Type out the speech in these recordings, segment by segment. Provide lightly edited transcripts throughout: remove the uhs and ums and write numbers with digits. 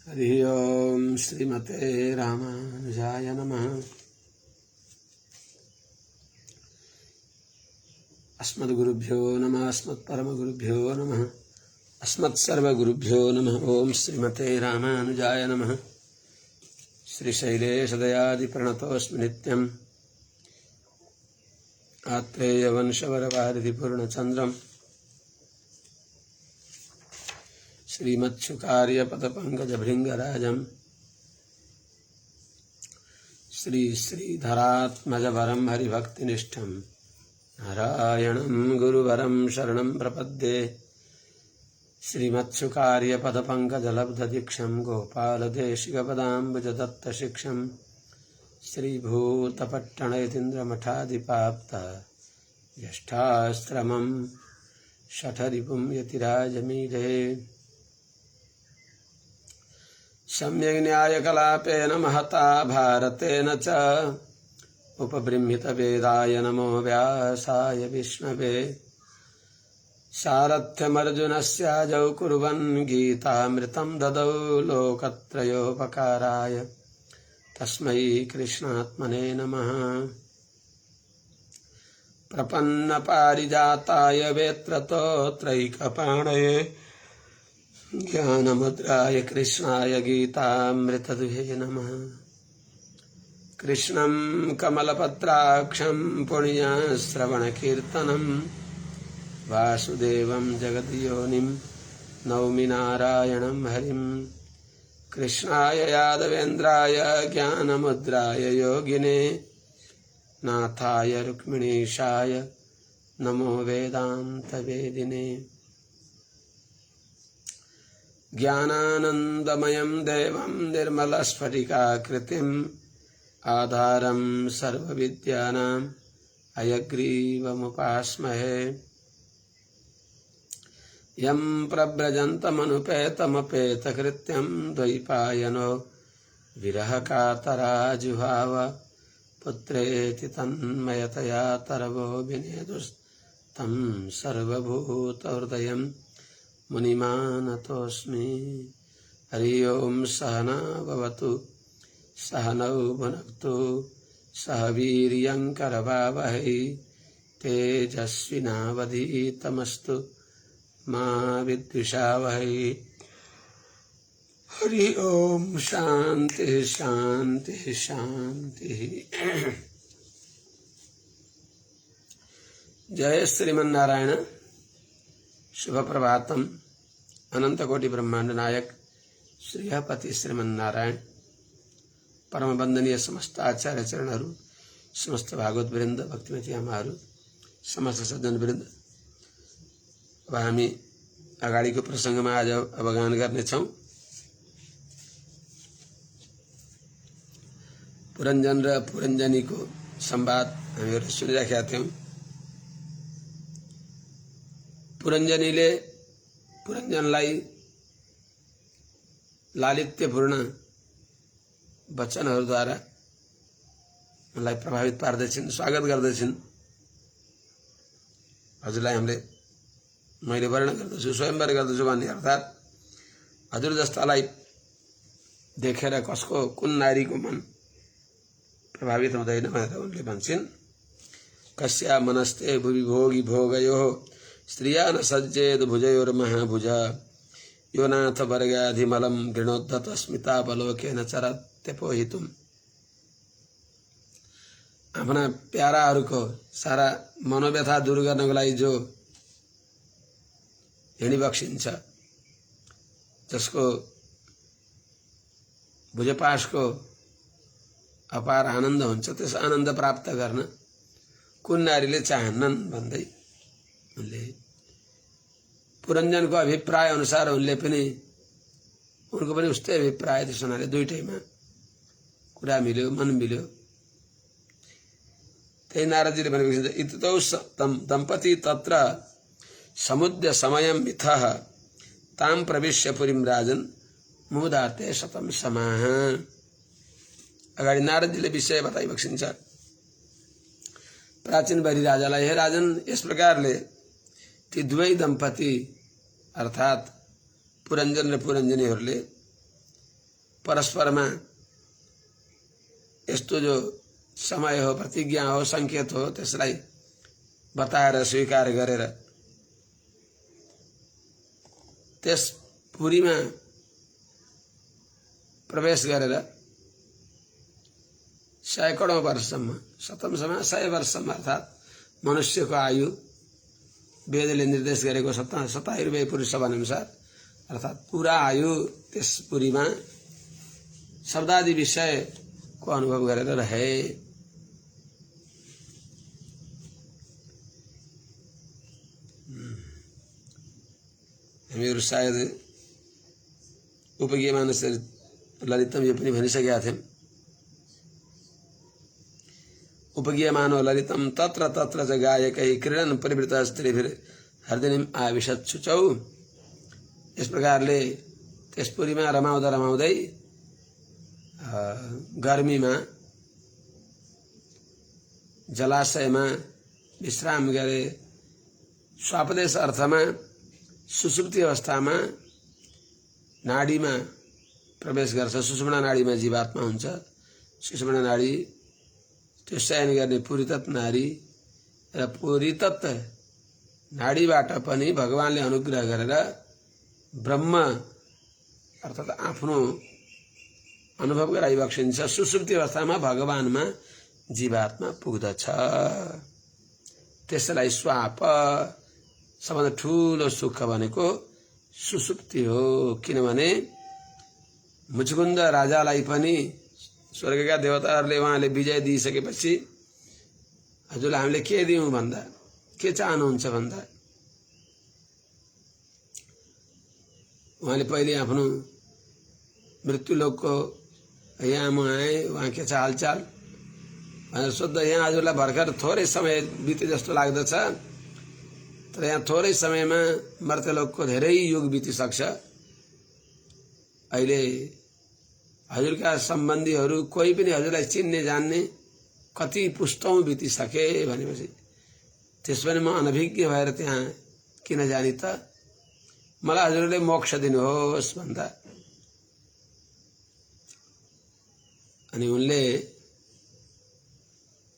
हरि ओम श्रीमते रामानुजाय नमः। अस्मद्गुरुभ्यो नमः। अस्मत्परमगुरुभ्यो नमः। अस्मत्सर्वगुरुभ्यो नमः। ओम श्रीमते रामानुजाय नमः। श्रीशैलेशदयादिप्रणतोऽस्मि नित्यम्। आत्रेयवंशवरवारिधिपूर्णचन्द्रम् श्रीमच्छुकार्यपदपङ्कजभृङ्गराजम् श्रीधरात्मजवरं हरिभक्तिनिष्ठं नारायणं गुरुवरं शरणं प्रपद्ये। श्रीमच्छुकार्यपदपङ्कजलब्धदीक्षं गोपालदेशिकपदाम्बुजदत्तशिक्षं श्रीभूतपट्टणयतीन्द्रमठाधिपाप्त ज्येष्ठाश्रमं शठरिपुं यतिराजमीढे। सम्यग् न्यायकलापेन महता भारतेन च उपबृंहितवेदाय नमो व्यासाय विष्णवे। सारथ्यमर्जुनस्याजौ कुर्वन् गीतामृतं ददौ लोकत्रयोपकाराय तस्मै कृष्णात्मने नमः। प्रपन्नपारिजाताय वेत्रतोत्रैकपाणये ज्ञानमुद्राय कृष्णाय गीतामृतदुहे नमः। कृष्णं कमलपत्राक्षं पुण्यश्रवणकीर्तनं वासुदेवं जगद्योनिं नौमि नारायणं हरिं। कृष्णाय यादवेन्द्राय ज्ञानमुद्राय योगिने नाथाय रुक्मिणीशाय नमो वेदान्तवेदिने। ज्ञानानन्दमयं देवं निर्मलस्फटिकाकृतिम् आधारं सर्वविद्यानां हयग्रीवमुपास्महे। यं प्रव्रजन्तमनुपेतमपेतकृत्यं द्वैपायनो विरहकातराजुहाव पुत्रेति तन्मयतया तरवो विनेदुस्तं सर्वभूतहृदयं मुनिमानतोऽस्मि। हरि ओम सहना भवतु सहनौ भुनक्तु सह वीर्यङ्करवावहै तेजस्विनावधीतमस्तु मा विद्विषावहै। हरि ओम शांति शांति शांति। जय श्रीमन्नारायण। शुभ प्रभातम। अनंत कोटि ब्रह्मांड नायक श्रीहपति श्रीमन्नारायण परम वंदनीय समस्त आचार्य चरणहरू, समस्त भागवत वृन्द, भक्तिमती आमाहरू, समस्त सज्जन वृन्द। अब हामी अगाडिको प्रसङ्गमा आज अवगान गर्नेछौँ। पुरञ्जन र पुरञ्जनीको संवाद हामीहरू सुनिराखेका थियौँ। पुरञ्जनीले पुरञ्जनलाई लालित्यपूर्ण वचनहरूद्वारा उनलाई प्रभावित पार्दछिन्, स्वागत गर्दछिन्। हजुरलाई मैले वर्णन गर्दछु, स्वयंवर गर्दछु भन्ने अर्थात् हजुर जस्तालाई देखेर कसको कुन नारीको मन प्रभावित हुँदैन भनेर उनले भन्छन्। कस्या मनस्ते भुवि भोगी भोगयो स्त्रिया न सज्जेद भुजयोर्महाभुज यो नाथ वर्गाधिमलं गृणोद्धत स्मितावलोकेन चरत्यपोहितुम्। आफ्ना प्याराहरूको सारा मनोव्यथा दूर गर्नको लागि जो हिँडी बक्सिन्छ, जसको भुजपाशको अपार आनन्द हुन्छ, त्यस आनन्द प्राप्त गर्न कुन नारीले चाहन्नन् भन्दै उनले पुरञ्जनको अभिप्राय अनुसार उनको पनि उस्तै अभिप्राय त्यस हुनाले दुईटैमा कुरा मिल्यो, मन मिल्यो। त्यही नारदजीले भनेको छ, इततौ दम्पति तत्र समुद्य समयं मिथः ताम प्रविश्य पुरीं राजन् मुदाते शतं समाः। अगाडि नारदजीले विषय बताइबक्सिन्छ प्राचीन बरी राजालाई, हे राजन, यस प्रकारले ती दुवै दम्पति अर्थात पुरञ्जन र पुरञ्जनीहरूले परस्परमा यस्तो जो समय हो, प्रतिज्ञा हो, संकेत हो, त्यसलाई बताएर स्वीकार गरेर त्यस पुरीमा प्रवेश गरेर सैकडौं वर्षसम्म, शतमसम्म 100 वर्षसम्म अर्थात् मनुष्यको आयु वेदले निर्देश गरेको 27 पुरुष अनुसार अर्थात् पूरा आयु त्यस पुरीमा शब्दादि विषयको अनुभव गरेर रहे। हामीहरू सायद उपज्ञान ललितम यो पनि भनिसकेका थियौं। उपज्ञानो ललितम तत्र तत्र च गायकै क्रीडन परिवृत स्त्रीभिर हर्दिनीम आविशत शुचौ। यस प्रकारले त्यस पुरीमा रमाउँदा रमाउँदै गर्मीमा जलाशयमा विश्राम गरे। स्वापदेश अर्थमा सुसुप्ति अवस्थामा नाडीमा प्रवेश गर्छ। सुषुम्ना नाडीमा जीवात्मा हुन्छ। सुषुम्ना नाडी त्यो शयन गर्ने पुरीतत्व नाडी र पुरीतत्व नाडीबाट पनि भगवानले अनुग्रह गरेर ब्रह्म अर्थात् आफ्नो अनुभव गराइबक्सिन्छ। सुसुप्ति अवस्थामा भगवानमा जीवात्मा पुग्दछ। त्यसलाई स्वाप सबभन्दा ठूलो सुख भनेको सुसुप्ति हो। किनभने मुचुकुन्द राजालाई पनि स्वर्गका देवताहरूले उहाँले विजय दिइसकेपछि हजुरलाई हामीले के दियौं भन्दा के चाहनुहुन्छ भन्दा उहाँले पहिले आफ्नो मृत्युलोकको यहाँ म आएँ, उहाँ के छ हालचाल भनेर सोध्दा यहाँ हजुरलाई भर्खर थोरै समय बिते जस्तो लाग्दछ, तर यहाँ थोरै समयमा मर्त्यलोकको धेरै युग बितिसक्छ। अहिले हजुरका सम्बन्धीहरू कोही पनि हजुरलाई चिन्ने जान्ने कति पुस्तौं बितिसके भनेपछि त्यसमा म अनभिज्ञ भएर त्यहाँ किन जाने त, मलाई हजुरले मोक्ष दिनुहोस् भन्दा अनि उनले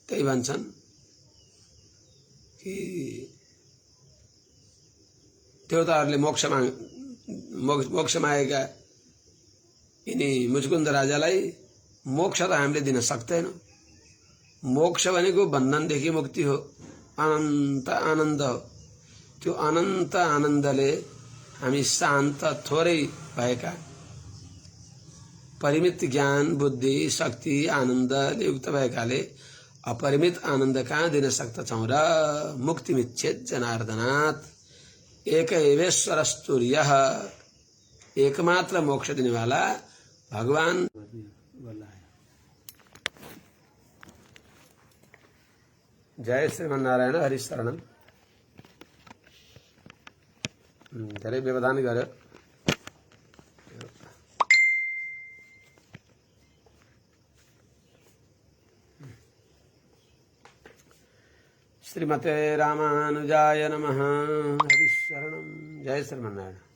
त्यही भन्छन् कि देवताहरूले मोक्ष मागेका यिनी मुचुकुन्द राजालाई मोक्ष त हामीले दिन सक्दैनौं। मोक्ष भनेको बन्धनदेखि मुक्ति हो, अनन्त आनन्द हो। त्यो अनन्त आनन्दले हामी शान्त थोरै भएका परिमित ज्ञान बुद्धि शक्ति आनन्दले युक्त भएकाले अपरिमित आनन्द कहाँ दिन सक्दछौं र। मुक्तिमिच्छेद जनार्दनात् एक एवेश्वरस्तुर्यः, एकमात्र मोक्ष दिने वाला भगवान। जय श्रीमन्नारायण। हरिशरणम। धेरै व्यवधान गर्यो। श्रीमते रामानुजाय नमः। हरिशरणम। जय श्रीमन्नारायण।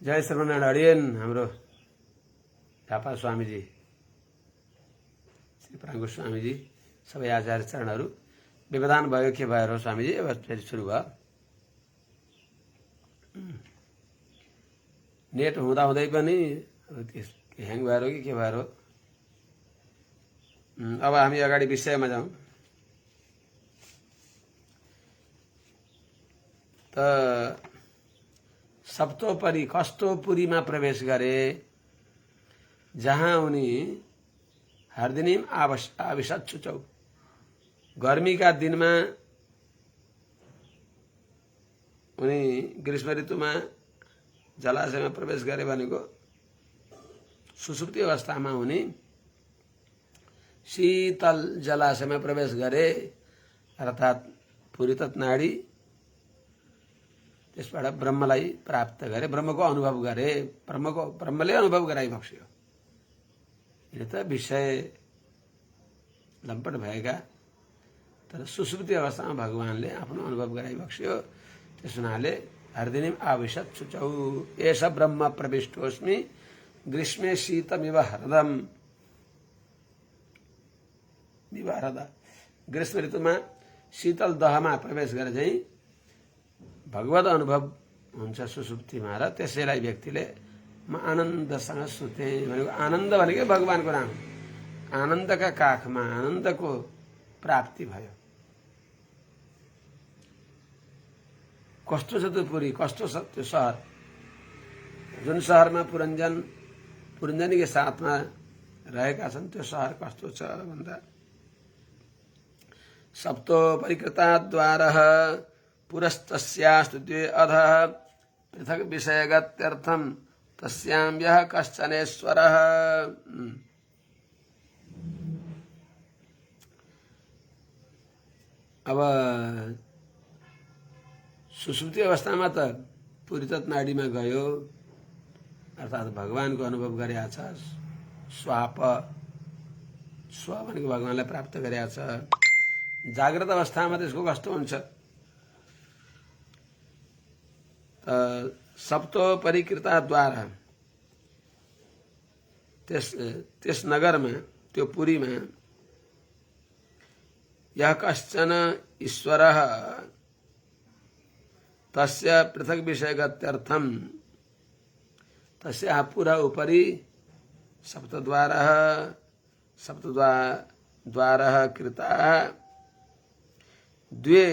जय श्रीमन्नारायण। अडियन हाम्रो ढापा स्वामीजी, श्री प्राङ्गु स्वामीजी, सबै आचार्य चरणहरू। व्यवधान भयो के भएर हो स्वामीजी? अब फेरि सुरु भयो। नेट हुँदाहुँदै पनि ह्याङ भएर हो कि के भएर हो? अब हामी अगाडि विषयमा जाउँ। त सप्तोपरि कस्तो पुरीमा प्रवेश गरे जहाँ उनी हर्दिनीम आविशत शुचौ। गर्मीका दिनमा उनी ग्रीष्म ऋतुमा जलाशयमा प्रवेश गरे भनेको सुसुप्ति अवस्थामा उनी शीतल जलाशयमा प्रवेश गरे अर्थात् पुरीतत्व नाडी। त्यसबाट ब्रह्मलाई प्राप्त गरे, ब्रह्मको अनुभव गरे, ब्रह्मले अनुभव गराइबक्स्यो। यिनी त विषय लम्पट भएका, तर सुसुप्ति अवस्थामा भगवानले आफ्नो अनुभव गराइबक्स्यो। त्यस हुनाले हरदिनीम आविशत शुचौ एष ब्रह्म प्रविष्टोस्मि ग्रीष्मे शीतमिव हृदम ग्रीष्म ऋतुमा शीतल दहमा प्रवेश गरे झैं भगवत अनुभव हुन्छ सुसुप्तिमा र त्यसैलाई व्यक्तिले म आनन्दसँग सुते भनेको आनन्द भनेको भगवानको नाम आनन्दका काखमा आनन्दको प्राप्ति भयो। कस्तो छ त्यो पुरी, कस्तो छ त्यो सहर, जुन सहरमा पुरञ्जनीको साथमा रहेका छन् त्यो सहर कस्तो छ भन्दा सप्तो परिकृता द्वारः पुरस्तस्यास्तु द्वे अधः पृथक विषयगत्यर्थम तस्यां यः कश्चनेश्वरः। अब सुसुप्ति अवस्थामा त पुरितत नाडीमा गयो अर्थात् भगवानको अनुभव गरेका छ, स्व भनेको भगवानलाई प्राप्त गरेका छ। जाग्रत अवस्थामा त्यसको कस्तो हुन्छ, सप्तो परिकृता द्वार त्यस नगरमा त्यो पुरीमा यः कश्चन ईश्वरः तस्य पृथक विषयगत्यर्थम तस्याः पुरा उपरि सप्तद्वारः कृताः द्वे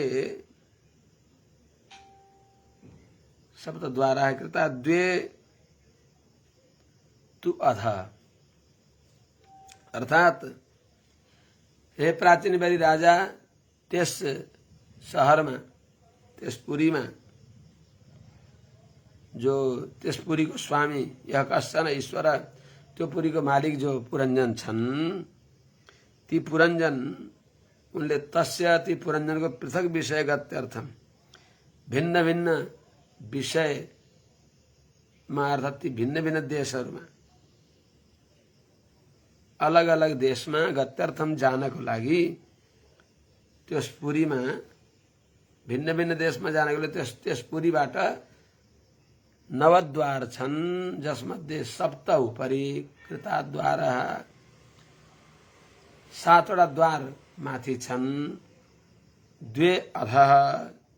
सप्तद्वारः कृता द्वे तु अधः अर्थात हे प्राचीन बलि राजा त्यस शहरमा त्यस पुरीमा जो त्यस पुरीको स्वामी यह कश्चन ईश्वर त्यो पुरीको मालिक जो पुरञ्जन छन् ती पुरञ्जन उनले तस्य ती पुरञ्जनको पृथक विषयगत्यर्थम भिन्न भिन्न विषयमा अर्थात् ती भिन्न भिन्न देशहरूमा अलग अलग देशमा गत्यर्थम जानको लागि त्यस पुरीमा भिन्न भिन्न देशमा जानको लागि त्यस पुरीबाट नवद्वार छन् जसमध्ये सप्त उपरि कृता द्वारः सातवटा द्वार माथि छन् द्वे अधः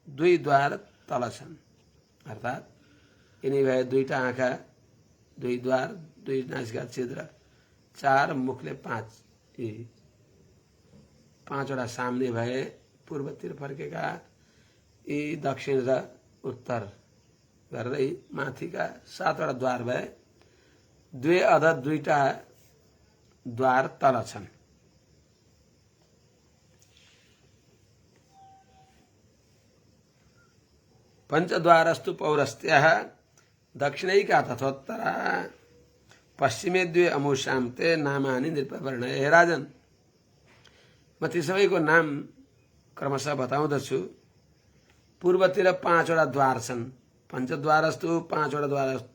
दुई द्वार तल छन् अर्थात् यिनी भए दुईटा आँखा दुई द्वार दुई नासिका छिद्र चार मुखले पाँचवटा सामने भए पूर्वतिर फर्केका यी दक्षिण र उत्तर गरेर माथिका सातवटा द्वार भए द्वे अध दुईटा द्वार तल छन्। पंचद्वारस्तु पौरस्त्याः दक्षिणैका तथोत्तरा पश्चिमे द्वे अमुष्यां ते नामानि नृपवर्णय। हे राजन, म ती सबैको नाम क्रमशः बताउँदछु। पूर्वतिर पाँचवटा द्वार छन्, पंचद्वारस्तु पाँचवटा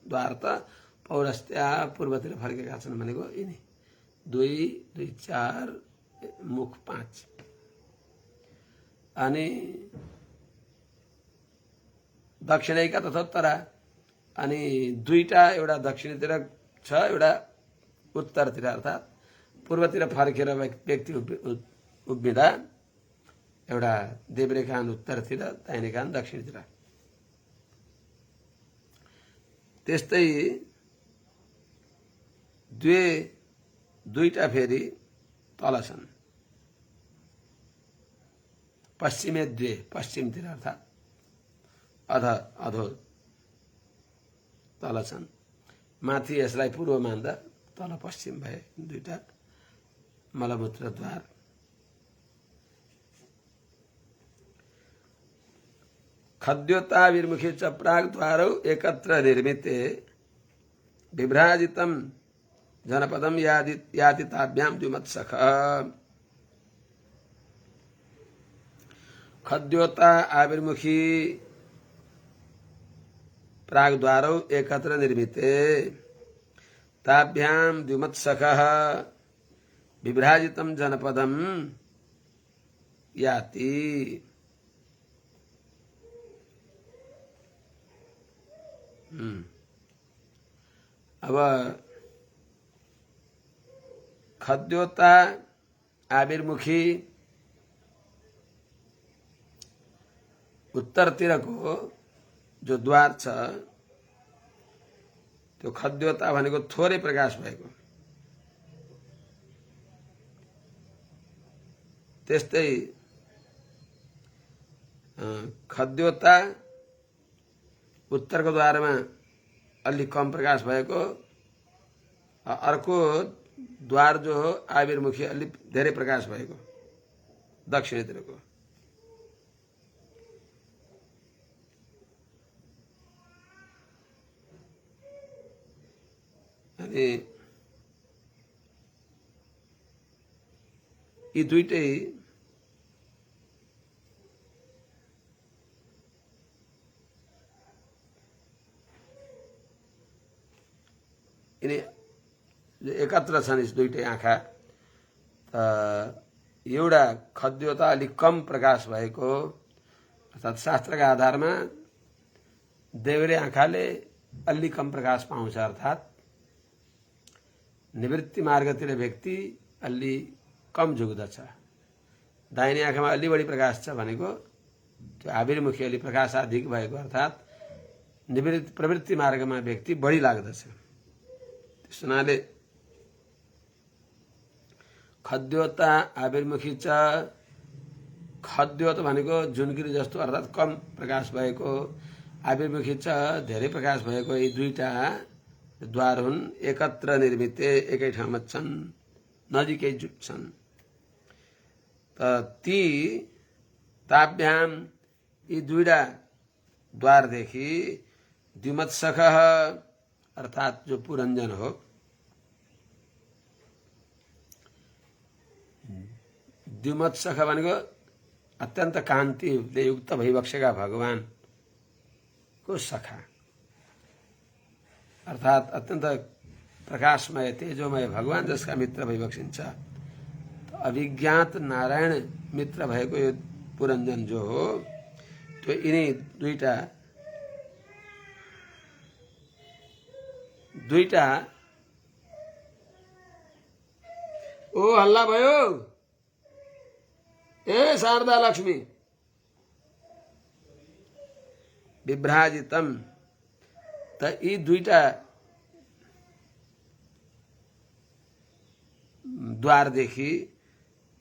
द्वार त पौरस्त्या पूर्वतिर फर्केका छन् भनेको यिनी दुई दुई चार मुख पाँच अनि दक्षिणैका तथोत्तरा अनि दुईटा एउटा दक्षिणतिर छ एउटा उत्तरतिर अर्थात् पूर्वतिर फर्केर व्यक्ति उभिँदा एउटा देब्रेखान उत्तरतिर दाहिने कान दक्षिणतिर। त्यस्तै दुईटा फेरि तल छन्, पश्चिमे द्वे पश्चिमतिर अर्थात् अधो तल छन्। माथि यसलाई पूर्व मान्दा तल पश्चिम भए दुईटा मलमूत्र द्वार। खद्योताविर्मुखे च प्राग्द्वारौ एकत्र निर्मिते विभ्राजितं जनपदं याति ताभ्यां द्विमत्सख। खद्योता आविर्मुखी प्राग्द्वारौ एकत्र निर्मिते ताभ्यां द्विमत्सखः विभ्राजितं जनपदं याति। अब खद्योता आविर्मुखी उत्तरतिरको जो द्वार छ त्यो खद्योता भनेको थोरै प्रकाश भएको, त्यस्तै खद्योता उत्तरको द्वारमा अलि कम प्रकाश भएको, अर्को द्वार जो हो आविर्मुखी अलि धेरै प्रकाश भएको दक्षिणतिरको। अनि यी दुईटै यिनी एकत्र छन्, यस दुईटै आँखा। एउटा खद्योता अलिक कम प्रकाश भएको, अर्थात् शास्त्रका आधारमा देब्रे आँखाले अलि कम प्रकाश पाउँछ, अर्थात् निवृत्ति मार्गतिर व्यक्ति अलि कम झुक्दछ। दाहिने आँखामा अलि बढी प्रकाश छ भनेको त्यो आविर्मुखी अलि प्रकाश अधिक भएको, अर्थात् प्रवृत्ति मार्गमा व्यक्ति बढी लाग्दछ। त्यस हुनाले खद्योता आविर्मुखी छ। खद्योत भनेको जुनकिरी जस्तो अर्थात् कम प्रकाश भएको, आविर्मुखी छ धेरै प्रकाश भएको। यी दुईटा द्वार हुन्, एकत्र निर्मित, एकै ठाउँमा छन्, नजिकै छन्। ती ताभ्याम यी दुईटा द्वारदेखि द्विमत्सख अर्थात् जो पुरञ्जन हो, द्विमत्सख भनेको अत्यन्त कान्तिले युक्त भइबक्सेका भगवान को सखा, अर्थात् अत्यन्त प्रकाशमय तेजोमय भगवान जसका मित्र भइबक्सिन्छ। अभिज्ञात नारायण मित्र भएको यो पुरञ्जन जो हो, त्यो यिनी दुईटा ओ हल्ला भयो ए शारदा लक्ष्मी विभ्राजितम। त यी दुईटा द्वारदेखि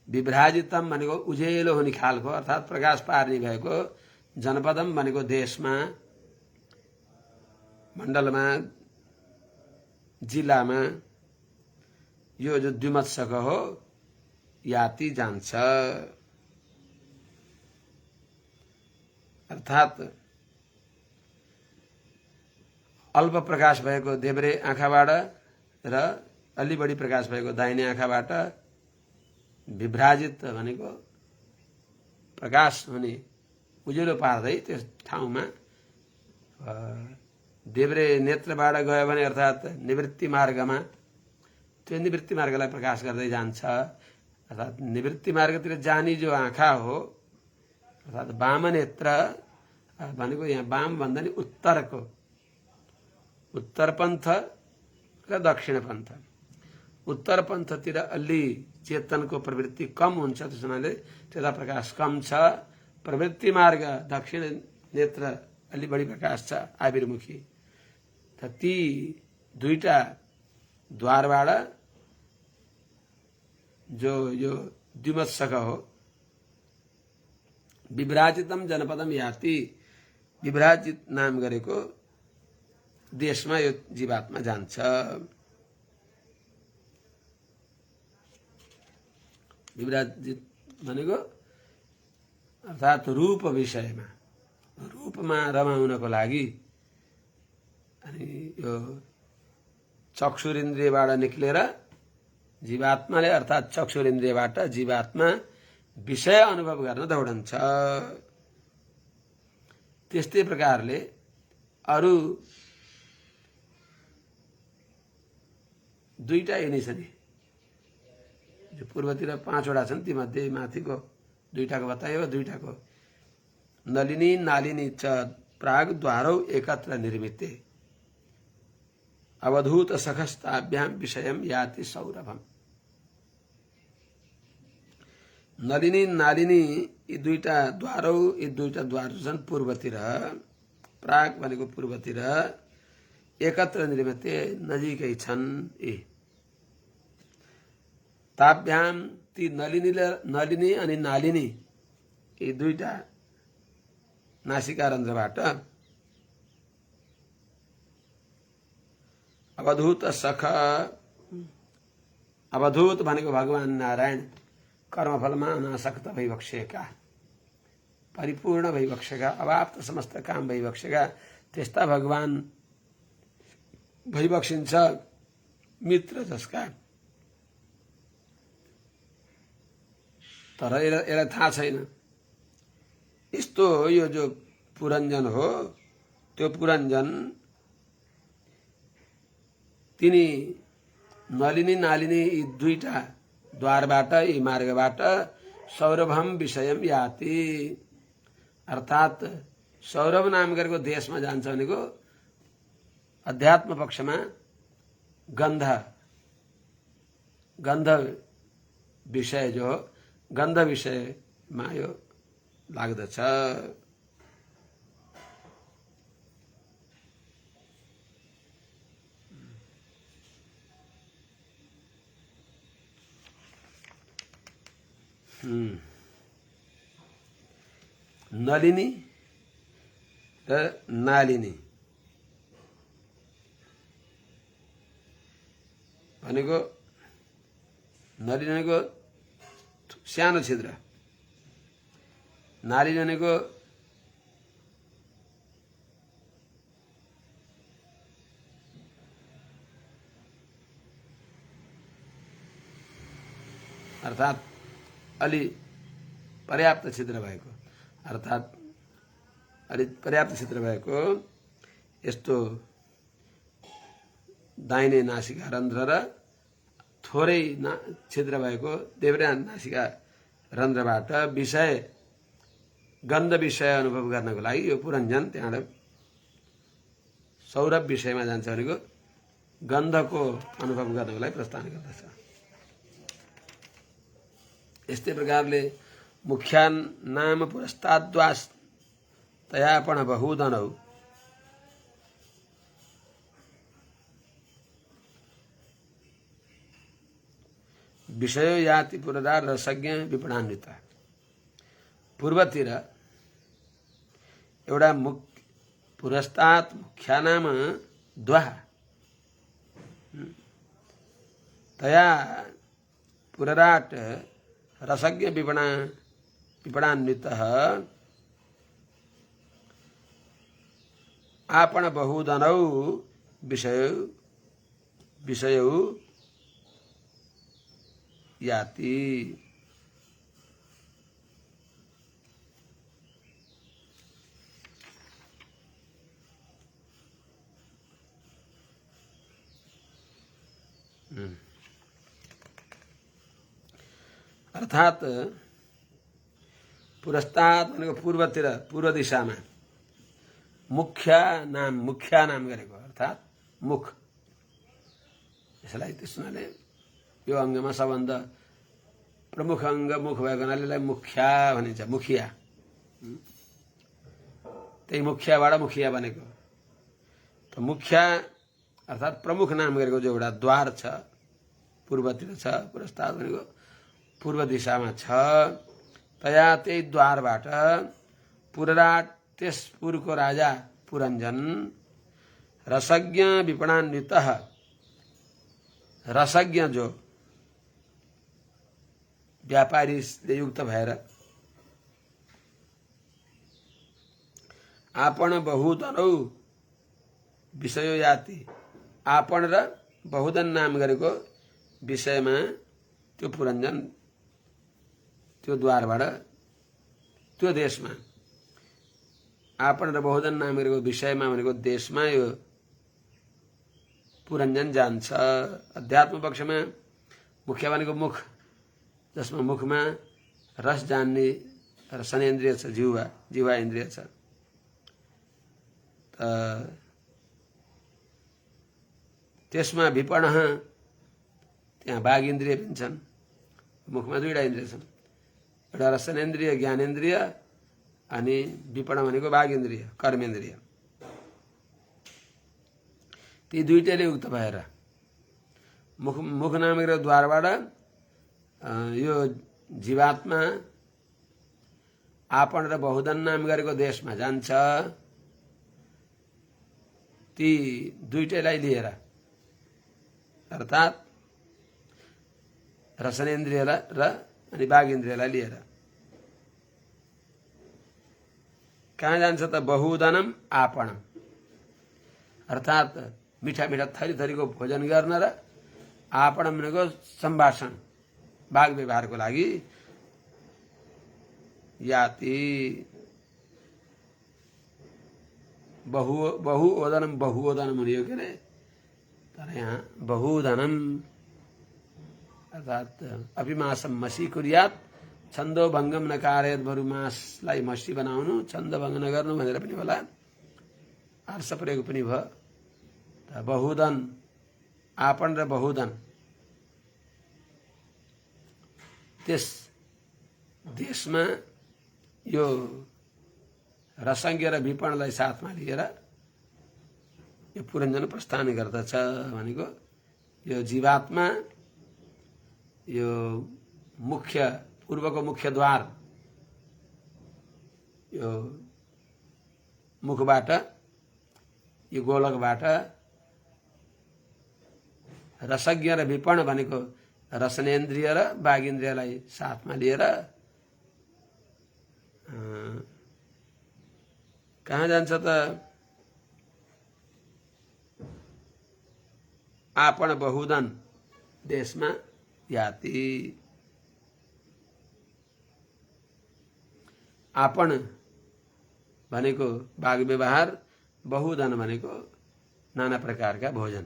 विभ्राजितम भनेको उजेलो हुने खालको, अर्थात् प्रकाश पार्ने भएको, जनपदम भनेको देशमा, मण्डलमा, जिल्लामा यो जो द्विमत्सक हो याति जान्छ। अर्थात् अल्प प्रकाश भएको देब्रे आँखाबाट र अलि बढी प्रकाश भएको दाहिने आँखाबाट विभ्राजित भनेको प्रकाश हुने उज्यालो पार्दै त्यस ठाउँमा देब्रे नेत्रबाट गयो भने अर्थात् निवृत्ति मार्गमा त्यो निवृत्ति मार्गलाई प्रकाश गर्दै जान्छ। अर्थात् निवृत्ति मार्गतिर जाने जो आँखा हो अर्थात् वाम नेत्र भनेको यहाँ वाम भन्दा नि उत्तरको, उत्तर पन्थ र दक्षिण पन्थ। उत्तर पन्थतिर अलि चेतनको प्रवृत्ति कम हुन्छ, त्यस हुनाले त्यता प्रकाश कम छ। प्रवृत्ति मार्ग दक्षिण नेत्र अलि बढी प्रकाश छ आविर्मुखी। त ती दुईटा द्वारबाट जो यो द्विमत्सक हो विभ्राजितम जनपदम याति, विभ्राजित नाम गरेको देशमा यो जीवात्मा जान्छ। विभ्राजित भनेको अर्थात् रूप विषयमा, रूपमा रमाउनको लागि। अनि यो चक्षुरिन्द्रियबाट निक्लेर जीवात्माले अर्थात् चक्षुरिन्द्रियबाट जीवात्मा विषय अनुभव गर्न दौडन्छ। त्यस्तै प्रकारले अरू दुईटा यिनी छन्, जो पूर्वतिर पाँचवटा छन्, तीमध्ये माथिको दुईटाको बतायो। दुईटाको नलिनी नालिनी च प्राग द्वारौ एकत्र निर्मिते, अवधूत सखस्ताभ्याम विषयम याति सौरभम। नलिनी नालिनी यी दुईटा द्वारौ, यी दुईटा द्वार छन् पूर्वतिर, प्राग भनेको पूर्वतिर, एकत्र निर्मिते नजिकै छन्। यी ताभ्याम ती नलिनी अनि नालिनी यी दुईटा नासिका रन्ध्रबाट अवधूत सख, अवधूत भनेको भगवान नारायण कर्मफलमा अनासक्त भइबक्सेका, परिपूर्ण भइबक्सेका, अवाप्त समस्त काम भइबक्सेका त्यस्ता भगवान भइबक्सिन्छ मित्र जसका। तर यसलाई थाहा छैन यस्तो यो जो पुरञ्जन हो त्यो पुरञ्जन तिनी नलिनी नालिनी यी दुईटा द्वारबाट, यी मार्गबाट सौरभम विषयम याति, अर्थात् सौरभ नाम गरेको देशमा जान्छ भनेको अध्यात्म पक्षमा गन्ध, गन्ध विषय जो हो, गन्ध विषयमा यो लाग्दछ। नलिनी र नालिनी भनेको नलिनी भनेको सानो छिद्र, नालिनी भनेको अर्थात् अलि पर्याप्त छिद्र भएको, अर्थात् अलि पर्याप्त छिद्र भएको यस्तो दाहिने नासिका रन्ध्र र थोरै छिद्र भएको देब्रे नासिका रन्ध्रबाट विषय गन्ध विषय अनुभव गर्नको लागि यो पुरञ्जन त्यहाँबाट सौरभ विषयमा जान्छ भनेको गन्धको अनुभव गर्नको लागि प्रस्थान गर्दछ। यस्तै प्रकारले मुख्यान नाम पुरस्ताद्वास तयापण बहुधनौ विषय याति पुररार रसज्ञ विपणान्वित। पूर्वतिर एउटा पुरस्तात् मुख्यानाम द्वा तया पुरराट रसज्ञ विपणान्वितः आपण बहुधनौ विषयौ याति। अर्थात् पुरस्तात् भनेको पूर्वतिर, पूर्व दिशामा मुख्या नाम गरेको अर्थात् मुख। यसलाई त्यसले यो अङ्गमा सबभन्दा प्रमुख अङ्ग मुख भएको हुनाले यसलाई मुख्या भनिन्छ, मुखिया। त्यही मुखियाबाट मुखिया बनेको त मुख्या अर्थात् प्रमुख नाम गरेको जो एउटा द्वार छ पूर्वतिर छ, पुरस्तात् भनेको पूर्व दिशामा छ। तया त्यही द्वारबाट पुरराट त्यस पुरको राजा पुरञ्जन रसज्ञ विपणान्वित, रसज्ञ जो व्यापारीले युक्त भएर आपण बहुधनौ विषय याति, आपण र बहुधन नाम गरेको विषयमा त्यो पुरञ्जन त्यो द्वारबाट त्यो देशमा, आपण र बहुधन नाम गरेको विषयमा भनेको देशमा यो पुरञ्जन जान्छ। अध्यात्म पक्षमा मुख्य भनेको मुख, जसमा मुखमा रस जान्ने रसनेन्द्रिय छ, जिह्वा इन्द्रिय छ। त्यसमा विपणः त्यहाँ बाघ इन्द्रिय पनि छन्। मुखमा दुईवटा इन्द्रिय छन्, एउटा रसनेन्द्रिय ज्ञानेन्द्रिय अनि विपण भनेको बाघ इन्द्रिय कर्मेन्द्रिय। ती दुईटैले युक्त भएर मुख नामक द्वारबाट यो जीवात्मा आपण र बहुधन नाम गरेको देशमा जान्छ। ती दुईटैलाई लिएर अर्थात् रसनेन्द्रियलाई र अनि बाघ इन्द्रियलाई लिएर कहाँ जान्छ त? बहुधनम आपणम, अर्थात् मिठा मिठा थरी थरीको भोजन गर्न र आपणम भनेको सम्भाषण बाघ व्यवहारको लागि याति। बहुओदनम बहुओदनम हुने हो के अरे, तर यहाँ बहुधनम अर्थात् अभिमासम मसी कुर्यात छन्दो भङ्गम नकारेत, बरु मासलाई मसी बनाउनु छन्द भङ्ग नगर्नु भनेर पनि होला, आर्ष प्रयोग पनि भयो। बहुधन आपण र बहुधन त्यस देशमा यो रसज्ञ र विपणलाई साथमा लिएर यो पुरञ्जन प्रस्थान गर्दछ। भनेको यो जीवात्मा यो मुख्य पूर्वको मुख्य द्वार यो मुखबाट यो गोलकबाट रसज्ञ र विपण भनेको रसनेन्द्रिय र बाघेन्द्रियलाई साथमा लिएर कहाँ जान्छ त? आपण बहुधन देशमा याति। आपण भनेको बाघ व्यवहार, बहुधन भनेको नाना प्रकारका भोजन।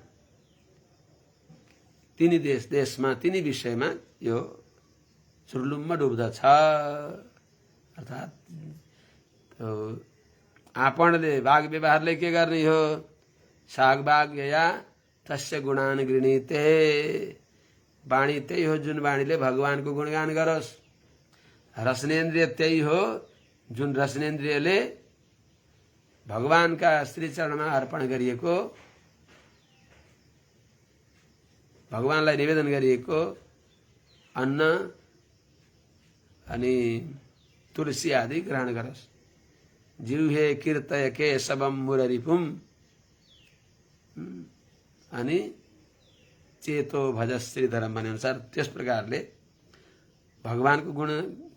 तिनी देशमा तिनी विषयमा यो चुर्लुम्म डुब्दछ। अर्थात् आपणले बाघ व्यवहारले के गर्ने हो? सागबाग यया तस्य गुणान गृणीते, वाणी त्यही हो जुन वाणीले भगवानको गुणगान गरोस्। रसनेन्द्रिय त्यही हो जुन रसनेन्द्रियले भगवानका श्रीचरणमा अर्पण गरिएको, भगवानलाई निवेदन गरिएको अन्न अनि तुलसी आदि ग्रहण गरोस्। जिह्वे कीर्तय केशवम मुररिपुम अनि चेतो भज श्रीधरम भने अनुसार त्यस प्रकारले भगवानको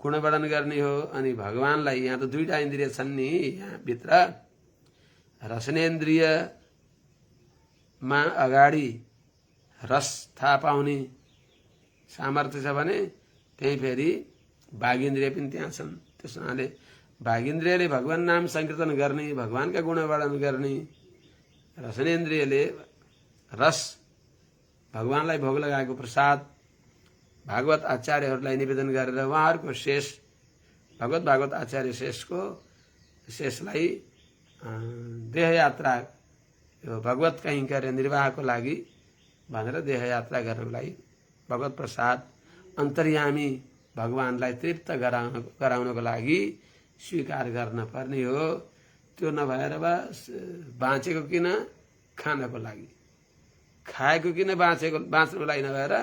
गुणवर्णन गर्ने हो। अनि भगवानलाई यहाँ त दुईटा इन्द्रिय छन् नि, यहाँ भित्र रसनेन्द्रियमा अगाडि रस थाहा पाउने सामर्थ्य छ भने त्यही फेरि बाघेन्द्रिय पनि त्यहाँ छन्। त्यस हुनाले बाघेन्द्रियले भगवान नाम संकीर्तन गर्ने, भगवानका गुणवर्णन गर्ने, रसनेन्द्रियले रस भगवानलाई भोग लगाएको प्रसाद भागवत आचार्यहरूलाई निवेदन गरेर उहाँहरूको शेष भागवत आचार्य शेषलाई देहयात्रा यो भगवत कैंकर्य निर्वाहको लागि भनेर देहयात्रा गर्नको लागि भगवत प्रसाद अन्तर्यामी भगवानलाई तृप्त गराउनको लागि स्वीकार गर्न पर्ने हो। त्यो नभएर बाँचेको किन? खानको लागि। खाएको किन? बाँच्नको लागि नभएर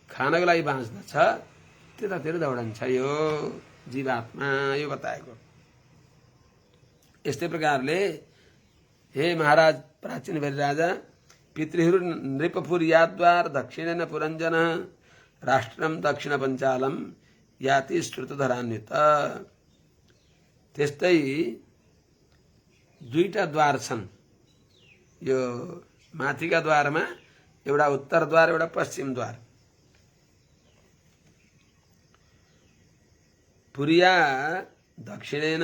खानको लागि बाँच्दछ, त्यतातिर दौडन्छ यो जीवात्मा। यो बताएको। यस्तै प्रकारले हे महाराज प्राचीन भरी राजा, पितृहरू नृपपुर याद्वार दक्षिणेन पुरञ्जन राष्ट्रम दक्षिण पञ्चालम याति श्रुतधरान्वित। त्यस्तै दुईटा द्वार छन्। यो माथिका द्वारमा एउटा उत्तर द्वार, एउटा पश्चिम द्वार। पुरिया दक्षिणेन,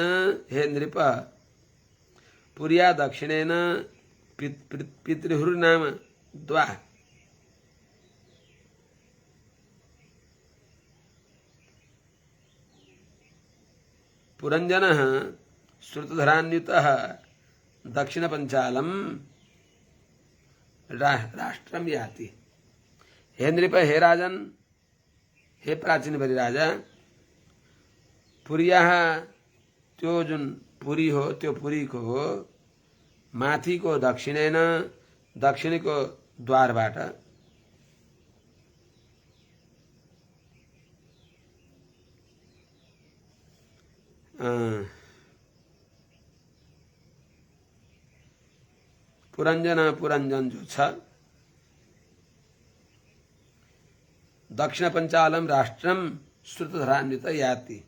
हे नृप, पुरिया दक्षिणेन पितृहुर नाम द्वार। पुरञ्जनः श्रुतधरान्वितः दक्षिण पञ्चालम राष्ट्रम याति। हे नृप, हे राजन, हे प्राचीन बलि राजा, पुरिया त्यो जुन पुरी हो त्यो पुरीको माथिको दक्षिणेन दक्षिणको द्वारबाट पुरञ्जन जो छ दक्षिण पञ्चालम राष्ट्रम श्रुतधरान्वित याति।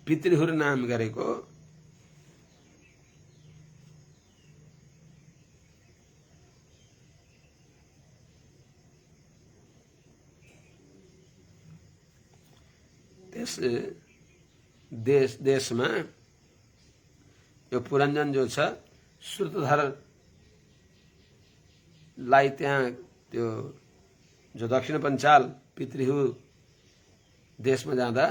पितृहुर नाम गरेको त्यस देशमा यो पुरञ्जन जो छ श्रुतधरलाई त्यहाँ त्यो जो दक्षिण पञ्चाल पितृहु देशमा जाँदा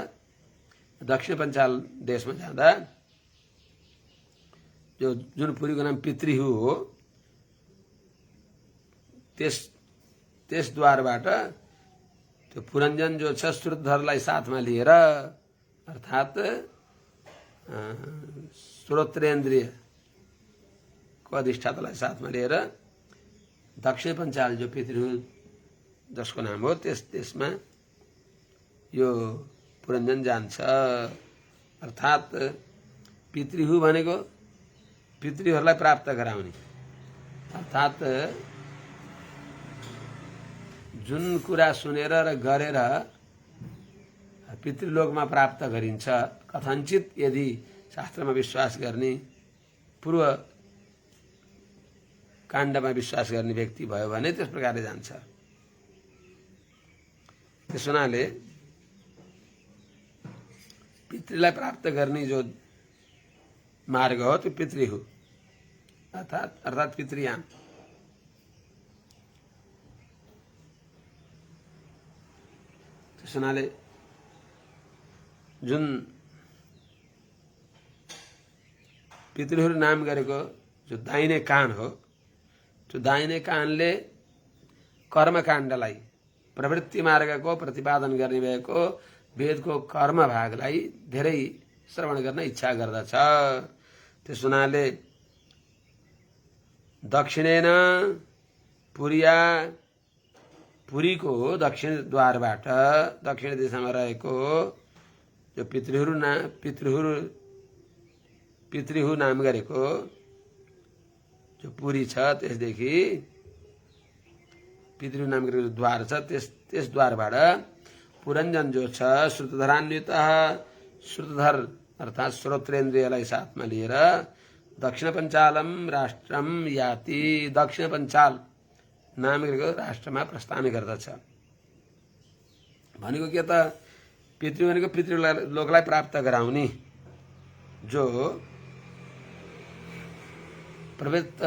दक्षिण पञ्चाल देशमा जाँदा जो जुन पुरीको नाम पितृहु हो त्यस द्वारबाट त्यो पुरञ्जन जो छ श्रुतधरलाई साथमा लिएर अर्थात् श्रोत्रेन्द्रिय को अधिष्ठातालाई साथमा लिएर दक्षिण पञ्चाल जो पितृहु जसको नाम हो त्यस देशमा यो पुरञ्जन जान्छ। अर्थात् पितृहु भनेको पितृहरूलाई प्राप्त गराउने, अर्थात् जुन कुरा सुनेर र गरेर पितृलोकमा प्राप्त गरिन्छ, कथञ्चित यदि शास्त्रमा विश्वास गर्ने पूर्व काण्डमा विश्वास गर्ने व्यक्ति भयो भने त्यस प्रकारले जान्छ। त्यस हुनाले पितृलाई प्राप्त गर्ने जो मार्ग हो त्यो पितृहु अर्थात् पितृयाम। त्यस हुनाले जुन पितृहरु नाम गरेको जो दाहिने कान हो त्यो दाहिने कानले कर्मकाण्डलाई प्रवृत्ति मार्गको प्रतिपादन गर्ने भएको वेदको कर्म भागलाई धेरै श्रवण गर्न इच्छा गर्दछ। त्यस हुनाले दक्षिणेन पुरीको दक्षिण द्वारबाट दक्षिण दिशामा रहेको जो पितृहु नाम गरेको जो पुरी छ त्यसदेखि पितृहु नाम गरेको द्वार छ त्यस द्वारबाट पुरञ्जन जो छ श्रुतधरान्वित श्रुतधर अर्थात् श्रोत्रेन्द्रियलाई साथमा लिएर दक्षिण पञ्चालम राष्ट्रम याति। दक्षिण पञ्चाल नाम गरेको राष्ट्रमा प्रस्थान गर्दछ। भनेको के त पितृ भनेको पितृलोकलाई प्राप्त गराउने जो प्रवृत्त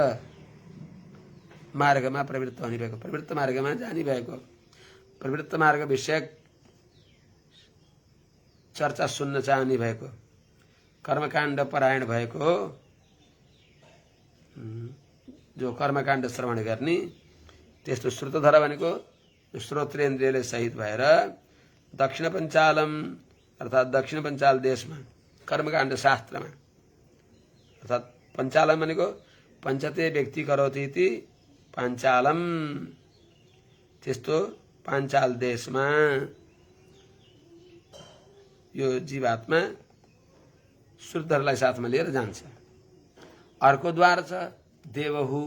मार्गमा प्रवृत्त हुने भएको प्रवृत्त मार्गमा जाने भएको प्रवृत्त मार्ग विषयक चर्चा सुन्न चाहने भएको कर्मकाण्ड परायण भएको जो कर्मकाण्ड श्रवण गर्ने त्यस्तो श्रुतधर भनेको श्रोत्रेन्द्रियले सहित भएर दक्षिण पञ्चालम अर्थात् दक्षिण पञ्चाल देशमा कर्मकाण्ड शास्त्रमा अर्थात् पञ्चालम भनेको पञ्चते व्यक्ति करोति इति पाञ्चालम त्यस्तो पाञ्चाल देशमा यो जीवात्मा श्रुतधरलाई साथमा लिएर जान्छ। अर्को द्वार छ देवहु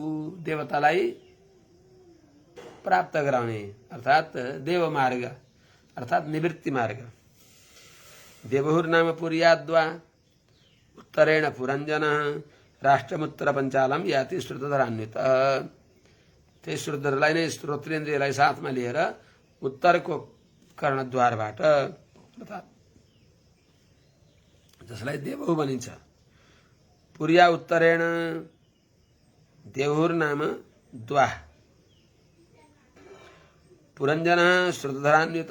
देवतालाई प्राप्त गराउने अर्थात् देव मार्ग अर्थात् निवृत्ति मार्ग। देवहुर नाम पुर्याद्वा उत्तरेण पुरञ्जन राष्ट्रमुत्तर पञ्चालम याति श्रुतधरान्वित। त्यही श्रुतधरलाई नै श्रोत्रेन्द्रियलाई साथमा लिएर उत्तरको कर्णद्वारबाट अर्थात् जसलाई देवहु भनिन्छ पुर्या उत्तरेण देवहुर नाम द्वा पुरञ्जन श्रुतधरान्वित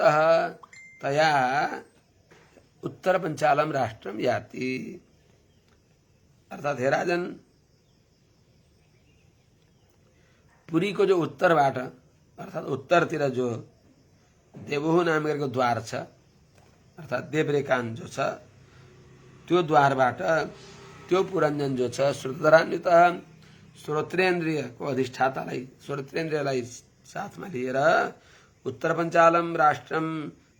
तया उत्तर पञ्चालम राष्ट्रम याति। अर्थात हे राजन, पुरीको जो उत्तरबाट अर्थात उत्तरतिर जो देवोह नाम गरेको द्वार छ अर्थात देब्रेकान जो छ त्यो द्वारबाट त्यो पुरञ्जन जो छ श्रुतधरान्वित श्रोत्रेन्द्रियको अधिष्ठातालाई श्रोत्रेन्द्रियलाई साथमा लिएर उत्तर पञ्चालम राष्ट्रम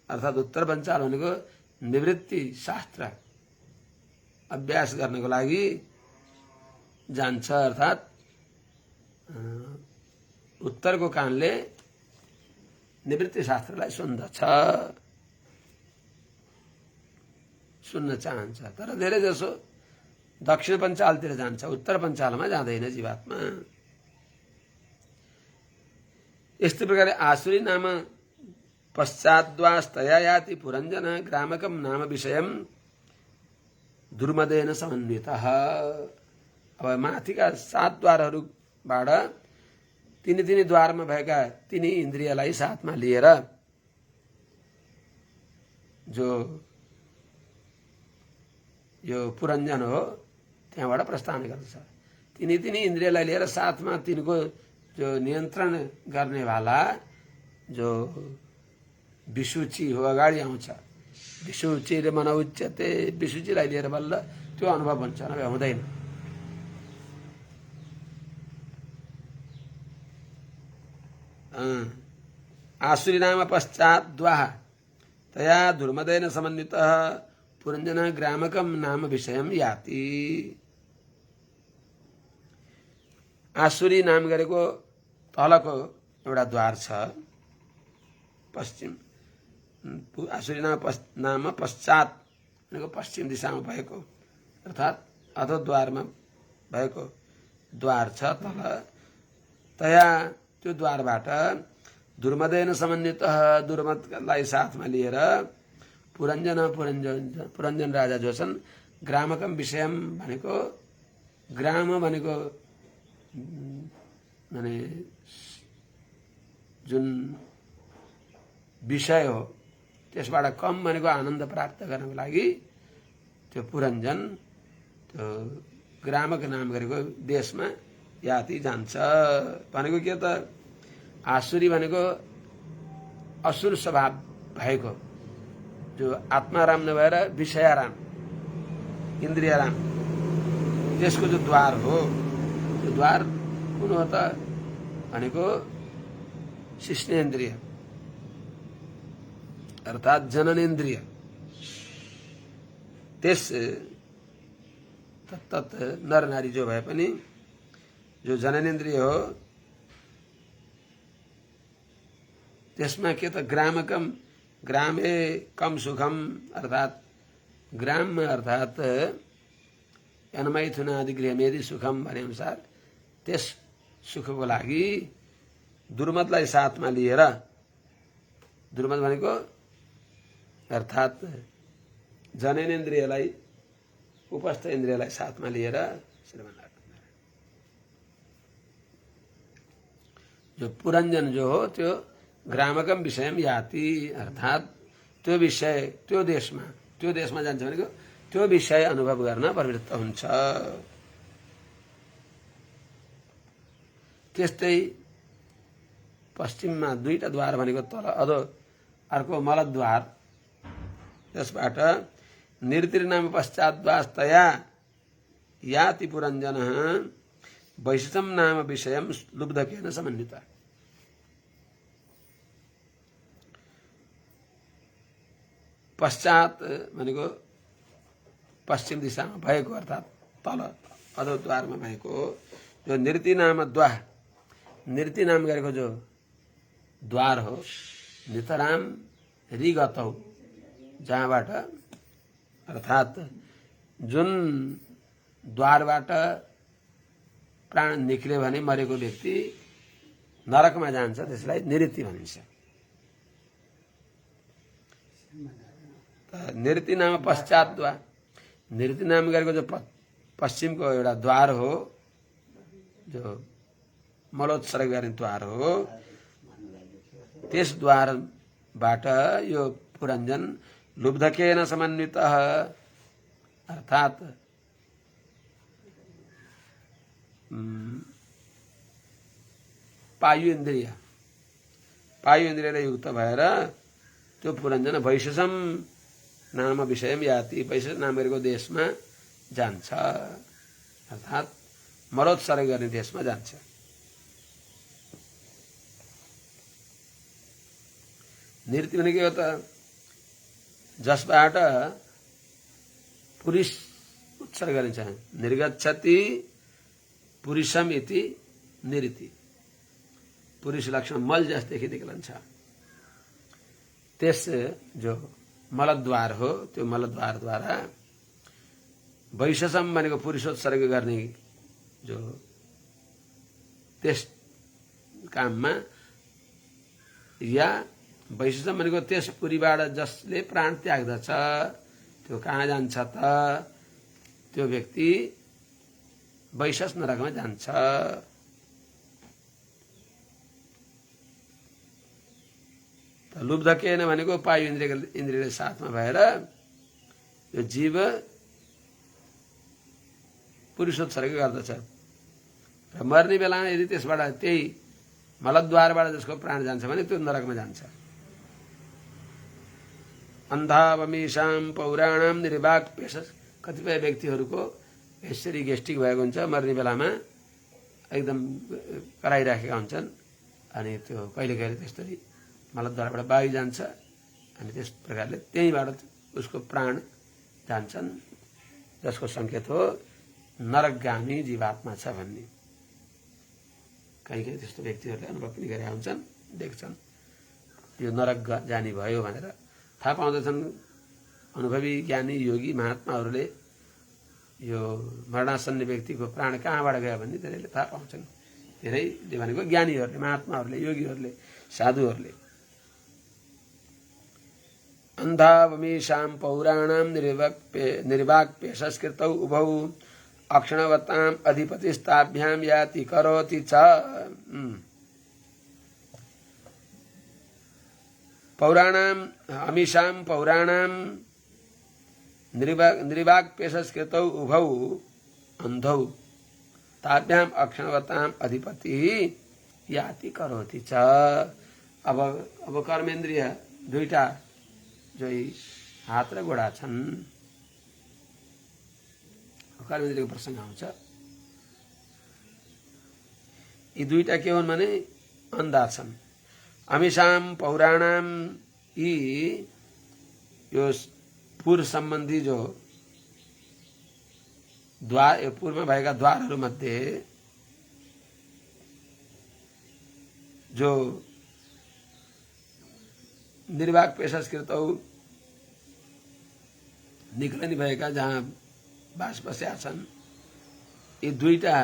अर्थात उत्तर पञ्चाल भनेको निवृत्ति शास्त्र अभ्यास गर्नको लागि जान्छ। अर्थात उत्तरको कानले निवृत्ति शास्त्रलाई सुन्न चाहन्छ, तर धेरै जसो दक्षिण पञ्चालतिर जान्छ, उत्तर पञ्चालमा जाँदैन जीवात्मा। यस्तै प्रकार आसुरी नाम पश्चाद्वास्तया याति पुरञ्जन ग्रामकम नाम विषयम दुर्मदेन समन्वितः। अब माथिका 7 द्वारहरूबाट तिनी द्वारमा भएका तिनी इन्द्रियलाई साथमा लिएर जो यो पुरञ्जन हो त्यहाँबाट प्रस्थान गर्छ। तिनी इन्द्रियलाई लिएर साथमा तिनको जो नियन्त्रण गर्नेवाला जो विशुचि हो अगाडि आउँछ। विशुचिर मन उच्यते, विशुचिलाई लिएर बल्ल त्यो अनुभव हुन्छ, नभए हुँदैन। आसुरी नाम पश्चात द्वाह तया दुर्मदेन समन्वितः पुरञ्जन ग्रामकम नाम विषयम याति। आसुरी नाम गरेको तलको एउटा द्वार छ पश्चिम। आसुरी नाम पश्चात भनेको पश्चिम दिशामा भएको अर्थात अधोद्वारमा भएको द्वार छ तल। तया त्यो द्वारबाट दुर्मदेन समन्वित दुर्मदलाई साथमा लिएर पुरञ्जन राजा जो छन् ग्रामकम विषयम भनेको ग्राम भनेको माने जुन विषय हो त्यसबाट कम भनेको आनन्द प्राप्त गर्नको लागि त्यो पुरञ्जन त्यो ग्रामक नाम गरेको देशमा याति जान्छ। भनेको के त आसुरी भनेको असुर स्वभाव भएको जो आत्माराम नभएर विषयाराम इन्द्रियराम त्यसको जो द्वार हो त्यो द्वार कुन हो त भनेको शिष्णेन्द्रिय अर्थात जननेन्द्रिय। त्यस तत्त नर नारी जो भए पनि जो जननेन्द्रिय हो त्यसमा के त ग्रामकम ग्रामे कम सुखम अर्थात ग्राम अर्थात अनमैथुनादि गृहमेदि सुखम भने अनुसार त्यस सुखको लागि दुर्मदलाई साथमा लिएर दुर्मद भनेको अर्थात जननेन्द्रियलाई उपस्थ इन्द्रियलाई साथमा लिएर जो पुरञ्जन जो हो त्यो ग्रामकम विषयम याति अर्थात त्यो विषय त्यो देशमा जान्छ भनेको त्यो विषय अनुभव गर्न प्रवृत्त हुन्छ। त्यस्तै पश्चिममा 2टा द्वार भनेको तल अधो अर्को मलद्वार त्यसबाट निर्तिर्नाम पश्चाद्वास्तया याति पुरञ्जन वैशिष्टम नाम विषयम लुब्धकेन समन्वित। पश्चात भनेको पश्चिम दिशामा भएको अर्थात तल अधोद्वारमा भएको जो निर्ति नाम द्वार निर्ति नाम गरेको जो द्वार हो नितराम रिगतौ जहाँबाट अर्थात जुन द्वारबाट प्राण निक्ल्यो भने मरेको व्यक्ति नरकमा जान्छ त्यसलाई निवृत्ति भनिन्छ। निवृत्ति नाम पश्चात द्वार निवृत्ति नाम गरेको जो पश्चिमको एउटा द्वार हो जो मलोत्सर्ग गर्ने द्वार हो त्यस द्वारबाट यो पुरञ्जन लुब्धकेन समन्वित अर्थात पायु इन्द्रियले युक्त भएर त्यो पुरञ्जन वैशेषम नाम विषयम याति, वैशेष नाम गरेको देशमा जान्छ, अर्थात् मलोत्सर्ग गर्ने देशमा जान्छ। नृत्य भनेको हो त जसबाट पुरुष उत्सर्ग गरिन्छ। निर्गच्छति पुरुषम इति नृत्य, पुरुष लक्षण मल जसदेखि निक्लन्छ। त्यस जो मलद्वार हो त्यो मलद्वारद्वारा वैशेषम भनेको पुरुषोत्सर्ग गर्ने जो त्यस काममा, या वैशेषम भनेको त्यस पुरीबाट जसले प्राण त्याग्दछ त्यो कहाँ जान्छ त? त्यो व्यक्ति वैशेष नरकमा जान्छ। लुब्धकेन भनेको पायु इन्द्रियले साथमा भएर यो जीव पुरुषोत्सर्ग गर्दछ र मर्ने बेला यदि त्यसबाट त्यही मलद्वारबाट जसको प्राण जान्छ भने त्यो नरकमा जान्छ। अन्धावमीशाम पौराणाम निर्वाक पेशस, कतिपय व्यक्तिहरूको यसरी गेस्ट्रिक भएको हुन्छ, मर्ने बेलामा एकदम कराइराखेका हुन्छन्, अनि त्यो कहिले कहिले त्यस्तरी मलद्वारबाट वायु जान्छ, अनि त्यस प्रकारले त्यहीँबाट उसको प्राण जान्छन्, जसको सङ्केत हो नरकगामी जीवात्मा छ भन्ने। कहीँ कहीँ त्यस्तो व्यक्तिहरूले अनुभव पनि गरेका हुन्छन्, देख्छन् यो नरक जानी भयो भनेर थाहा पाउँदछन्। अनुभवी ज्ञानी योगी महात्माहरूले यो मरणासन्न व्यक्तिको प्राण कहाँबाट गयो भन्ने धेरैले थाहा पाउँछन्। धेरैले भनेको ज्ञानीहरूले, महात्माहरूले, योगीहरूले, साधुहरूले। अन्धावमीशाम पौराणाम निर्वाक पेशस्कृतौ उभौ अक्षणवताम अधिपतिस्ताभ्याम याति करोति च। पौराणाम अमीशाम पौराणाम निर्वाक पेशस्कृतौ उभौ अंधौ ताभ्याम अक्षणवताम अधिपति याति करोति च। अब कर्मेन्द्रिय दुईटा जो हात र गोडा छन्, कर्मेन्द्रियको प्रसङ्ग आउँछ। यी दुईटा के हुन् भने अन्धा छन्। अमीशाम पौराणाम, यी यो पूर्व सम्बन्धी जो द्वार, पूर्वमा भएका द्वारहरू मध्ये जो निर्वाक पेशस्कृतौ निक्लनी भएका, जहाँ बास बसेका छन्, यी दुईटा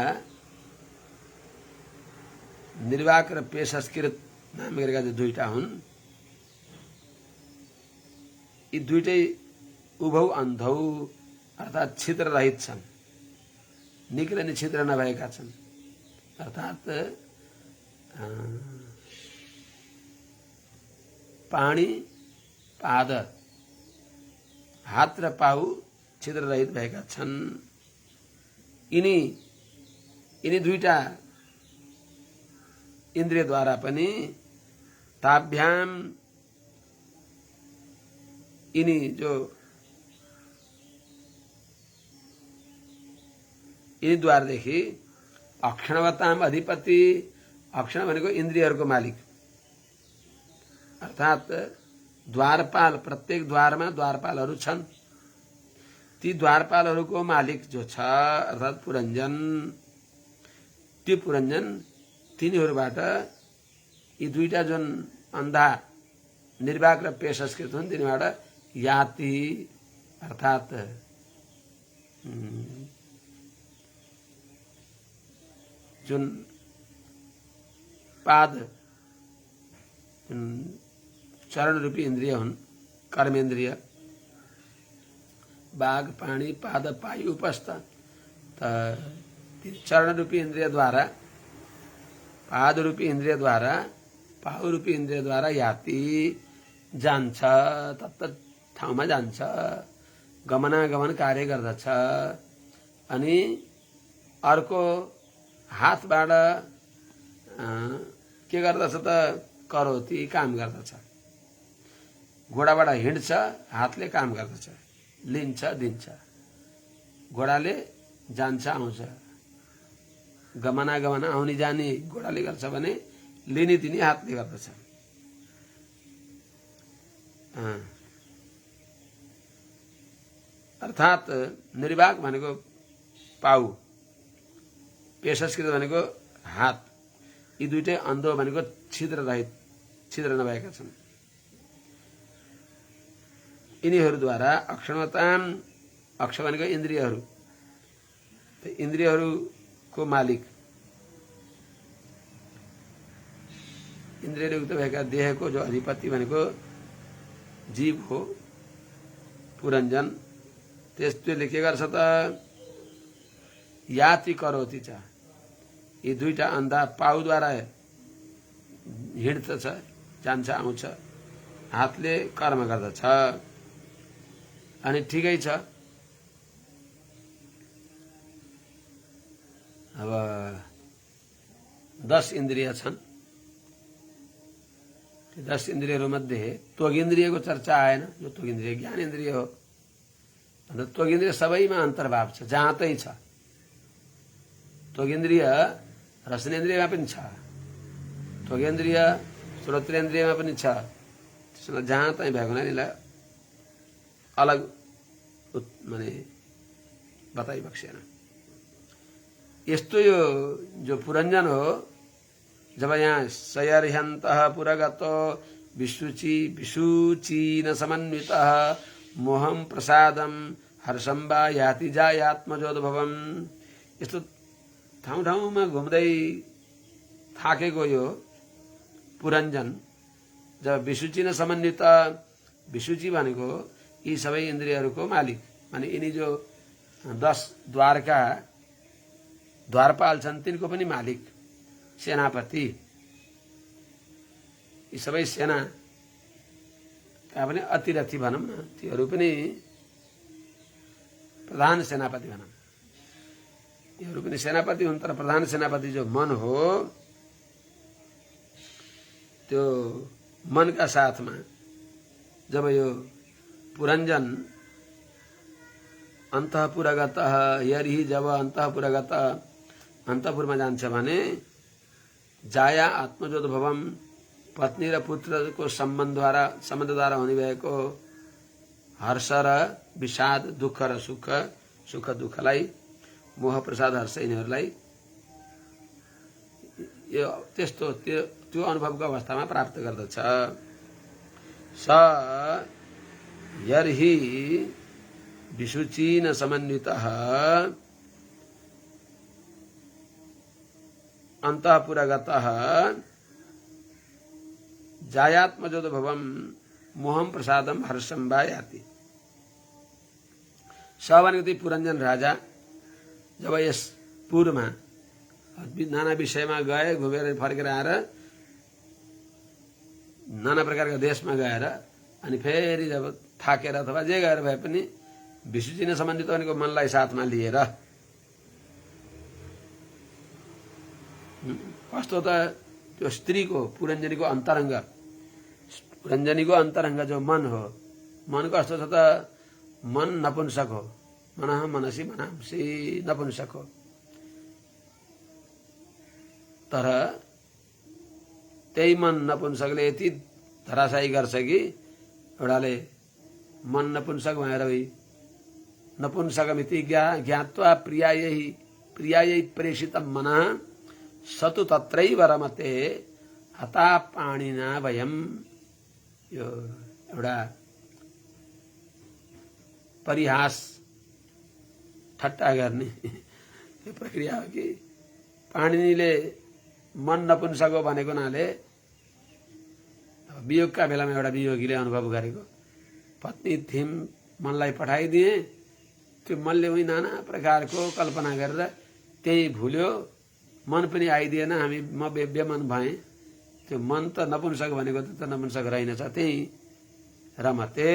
निर्वाक र पेशस्कृत नाम गरेका जो दुईटा हुन्, यी दुईटै उभौ अन्धौ अर्थात् छिद्र रहित छन्, निक्लनी छिद्र नभएका छन्, अर्थात् पाणी पाद हात र पाउ छिद्र रहित भएका छन्। यिनी दुईटा इन्द्रियद्वारा पनि ताभ्याम, यिनी जो यिनीद्वारदेखि अक्षणवताम अधिपति, अक्षण भनेको इन्द्रियहरूको मालिक, अर्थात् द्वारपाल, प्रत्येक द्वारमा द्वारपालहरू छन्। ती द्वारपालहरूको मालिक जो छ अर्थात् पुरञ्जन, त्यो पुरञ्जन तिनीहरूबाट यी दुईटा जुन अन्धा निर्वाक र पेशस्कृत हुन् तिनीबाट याति अर्थात् जुन पाद चरण रूपी इन्द्रिय हुन्, कर्मेन्द्रिय, बाघ पाणी पाद पायु उपस्थ, त चरण रूपी इन्द्रियद्वारा, पाद रूपी इन्द्रियद्वारा, पाउ रूपी इन्द्रियद्वारा याति जान्छ, तत्त ठाउँमा जान्छ, गमनागमन कार्य गर्दछ। अनि अर्को हातबाट के गर्दछ त करोति काम गर्दछ। घोडाबाट हिँड्छ, हातले काम गर्दछ, लिन्छ दिन्छ। घोडाले जान्छ आउँछ, गमनागमन आउने जाने घोडाले गर्छ भने लिने दिने हातले गर्दछ। अर्थात् निर्वाक भनेको पाउ, पेशस्कृत भनेको हात, यी दुईटै अन्धो भनेको छिद्र रहित, छिद्र नभएका छन्। यिनीहरूद्वारा अक्षमताम, अक्ष भनेको इन्द्रियहरू, इन्द्रियहरूको मालिक, इन्द्रियले युक्त भएका देहको जो अधिपति भनेको जीव हो, पुरञ्जन। त्यसले के गर्छ त याति करोति च, यी दुईटा अन्धा पाउद्वारा हिँड्दछ, जान्छ आउँछ, हातले कर्म गर्दछ। अनि ठिकै छ। अब 10 इन्द्रिय छन्। 10 इन्द्रियहरूमध्ये त्वगिन्द्रियको चर्चा आएन। यो त्वगिन्द्रिय ज्ञान इन्द्रिय हो। अन्त त्वगिन्द्रिय सबैमा अन्तर्भाव छ, जहाँतै छ। त्वगिन्द्रिय रसनेन्द्रियमा पनि छ, त्वगिन्द्रिय श्रोत्रेन्द्रियमा पनि छ। त्यसमा जहाँ तै भएको हुनाले यसलाई अलग माने बताइबक्सेन। यस्तो यो जो पुरञ्जन हो, जब यहाँ सयर्ह्यन्तः पुरगतो विशुचीन समन्वितः मोहम प्रसादम हर्षम वा याति जायात्मजोद्भवम। यस्तो ठाउँ ठाउँमा घुम्दै थाकेको यो पुरञ्जन जब विशुचीन समन्वित, विशुचि भनेको यी सबै इन्द्रियहरूको मालिक, माने यिनी जो 10 द्वारका द्वारपाल छन् तिनको पनि मालिक, सेनापति। यी सबै सेना का पनि अतिरथी भनौँ न, तीहरू पनि प्रधान सेनापति भनौँ। यीहरू पनि सेनापति हुन्, तर प्रधान सेनापति जो मन हो, त्यो मनका साथमा जब यो पुरञ्जन अन्तःपुरगतः यर्हि, जब अन्तःपुरगतः अन्तःपुरमा जान्छ भने जाया आत्मजोद्भवम, पत्नी र पुत्रको सम्बन्धद्वारा हुने भएको हर्ष र विषाद, दुःख र सुख, सुख दुःखलाई, मोह प्रसाद हर्ष यिनीहरूलाई यो त्यस्तो त्यो अनुभवको अवस्थामा प्राप्त गर्दछ। स यर्हि विशुचीन समन्वितः अन्तःपुरगतः जायात्मजोद्भवम मोहम प्रसादम हर्षम वा याति। स भनेको पुरञ्जन राजा जब यस पुरमा नाना विषयमा गए, घुमेर फर्केर आएर नाना प्रकारका देशमा गएर अनि फेरि जब थाकेर अथवा जे गएर भए पनि विशुचि नै सम्बन्धित भनेको मनलाई साथमा लिएर, कस्तो त त्यो स्त्रीको पुरञ्जनीको अन्तरङ्ग, पुरञ्जनीको अन्तरङ्ग जो मन हो, मन कस्तो छ त मन नपुंसक हो, मनः मनसी मनांसी नपुंसक हो। तर त्यही मन नपुंसकले यति धराशायी गर्छ कि एउटाले मन नपुंसक भएर नपुंसकमिति ज्ञात्वा प्रियायै प्रेषितं मनः सतु तत्रैव रमते हता पाणिना वयम। यो एउटा परिहास, ठट्टा गर्ने यो प्रक्रिया हो कि पाणिनीले मन नपुंसक भनेको हुनाले वियोगका बेलामा एउटा वियोगीले अनुभव गरेको, पत्नी थिम मनलाई पठाइदिए, त्यो मनले उही नाना प्रकारको कल्पना गरेर त्यही भुल्यो, मन पनि आइदिएन, म बेमन भएँ। त्यो मन त नपुंसक भनेको त नपुंसक रहेनछ, त्यही रमते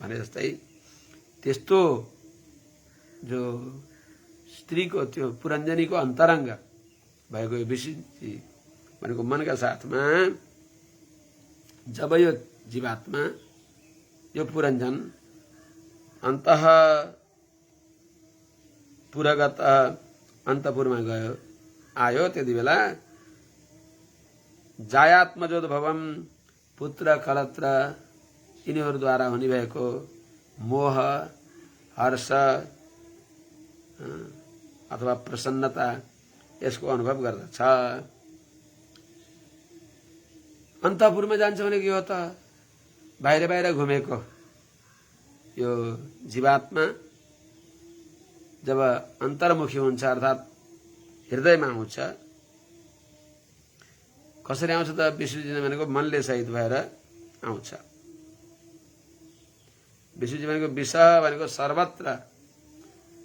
भने जस्तै त्यस्तो जो स्त्रीको त्यो पुरञ्जनीको अन्तरङ्ग भएको यो विशुद्धि भनेको मनका साथमा जब यो जीवात्मा यो पुरञ्जन अन्तः पुरगत अन्तपुरमा गयो आयो त्यति बेला जायात्मजोद्भवम पुत्र कलत्र यिनीहरूद्वारा हुने भएको मोह हर्ष अथवा प्रसन्नता यसको अनुभव गर्दछ। अन्तपुरमा जान्छ भने के हो त? बाहिर बाहिर घुमेको यो जीवात्मा जब अन्तर्मुखी हुन्छ अर्थात् हृदयमा आउँछ। कसरी आउँछ त? विष्णुजी भनेको मनले सहित भएर आउँछ। विष्णुजी भनेको विष भनेको सर्वत्र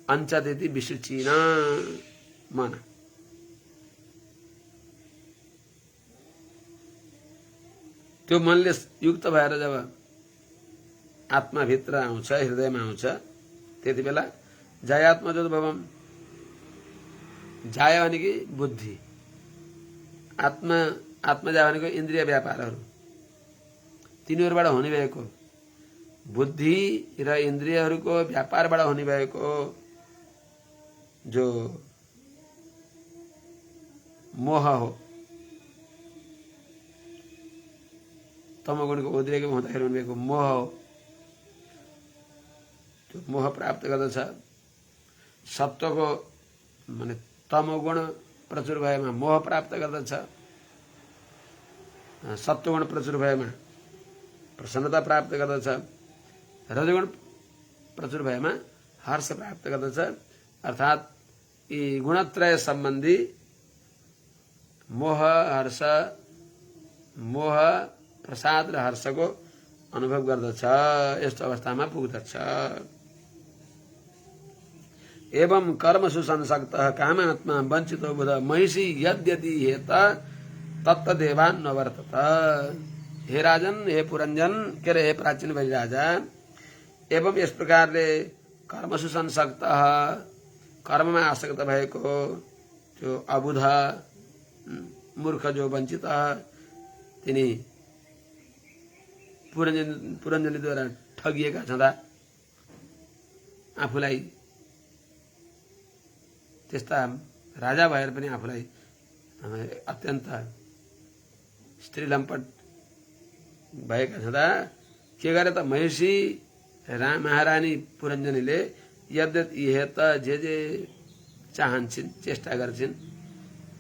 अञ्चदिति विशुचिन मन। त्यो मनले युक्त भएर जब आत्माभित्र आउँछ हृदयमा आउँछ त्यति बेला जायात्मजोद्भवम जाय भनेको बुद्धि आत्मजा भनेको इन्द्रिय व्यापारहरू तिनीहरूबाट हुने भएको बुद्धि र इन्द्रियहरूको व्यापारबाट हुने भएको जो मोह हो तमोगुणको उद्रेकमा हुँदाखेरि हुने भएको मोह हो त्यो मोह प्राप्त गर्दछ। सत्वको माने तमोगुण प्रचुर भएमा मोह प्राप्त गर्दछ। सत्वगुण प्रचुर भएमा प्रसन्नता प्राप्त गर्दछ। रजोगुण प्रचुर भएमा हर्ष प्राप्त गर्दछ। अर्थात् यी गुणत्रय सम्बन्धी मोह हर्ष मोह प्रसाद र हर्षको अनुभव गर्दछ। यस्तो अवस्थामा पुग्दछ। एवं कर्मसु संसक्तः कामात्मा वञ्चितो बुध महिषी यद्यति हेत तत्तदेवान् नवर्तत। हे राजन, हे पुरञ्जन, के अरे हे प्राचीन भई राजा, एवं यस प्रकारले कर्मसु संसक्तः कर्ममा आसक्त भएको त्यो अबुध मूर्ख जो वञ्चित तिनी पुरञ्जनद्वारा ठगिएका छँदा आफूलाई त्यस्ता राजा भएर पनि आफूलाई अत्यन्त स्त्री लम्पट भएका छँदा के गरे त? महिषी महारानी पुरञ्जनीले यद्यत इहेत जे जे चाहन्छन् चेष्टा गर्छिन्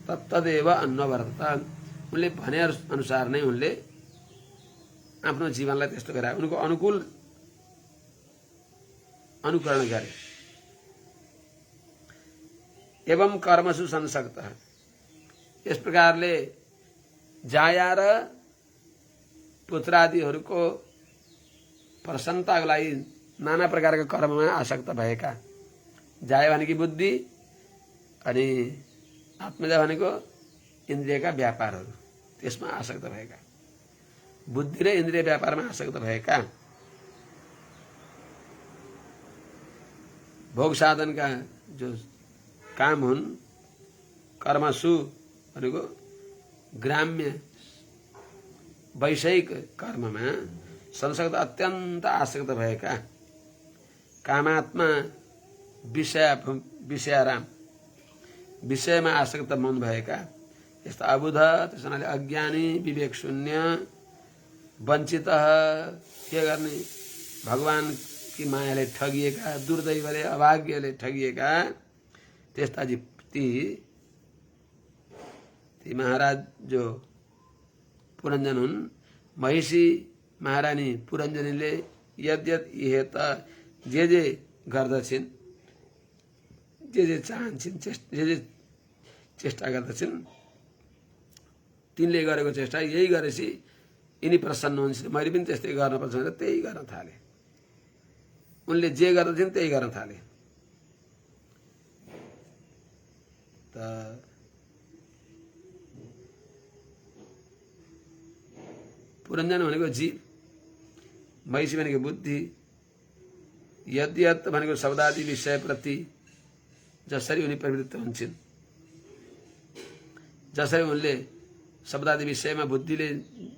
तत्तदेव अन्नवर्तत उनले भने अनुसार नै उनले आफ्नो जीवनलाई त्यस्तो गरे उनको अनुकूल अनुकरण गरे। एवं कर्मसु संसक्तः यस प्रकारले जाया र पुत्रादिहरूको प्रसन्नताको लागि नाना प्रकारका कर्ममा आसक्त भएका जाया भनेको बुद्धि अनि आत्मजा भनेको इन्द्रियका व्यापारहरू त्यसमा आसक्त भएका बुद्धि र इन्द्रिय व्यापारमा आसक्त भएका भोग साधनका जो काम हुन् कर्मसु भनेको ग्राम्य वैषयिक कर्ममा संसक्त अत्यन्त आसक्त भएका कामात्मा विषयाराम विषयमा आसक्त मन भएका यस्ता अबुध त्यसैले अज्ञानी विवेक शून्य वञ्चित के गर्ने भगवान की मायाले ठगिएका दुर्दैवले अभाग्यले ठगिएका त्यस्ता ती महाराज जो पुरञ्जन हुन् महिषी महारानी पुरञ्जनीले यद्यत इहेत जे जे गर्दछिन् जे जे चाहन्छन् जे जे चेष्टा गर्दछिन् तिनले गरेको चेष्टा यही गरेपछि यिनी प्रसन्न हुन्छन् मैले पनि त्यस्तै गर्नुपर्छ भनेर त्यही गर्न थाले। उनले जे गर्दछिन् त्यही गर्न थाले। त पुरञ्जन भनेको जीव, महिषी भनेको बुद्धि, यद्यत भनेको शब्दादि विषयप्रति जसरी उनी प्रवृत्त हुन्छन् जसरी उनले शब्दादि विषयमा बुद्धिले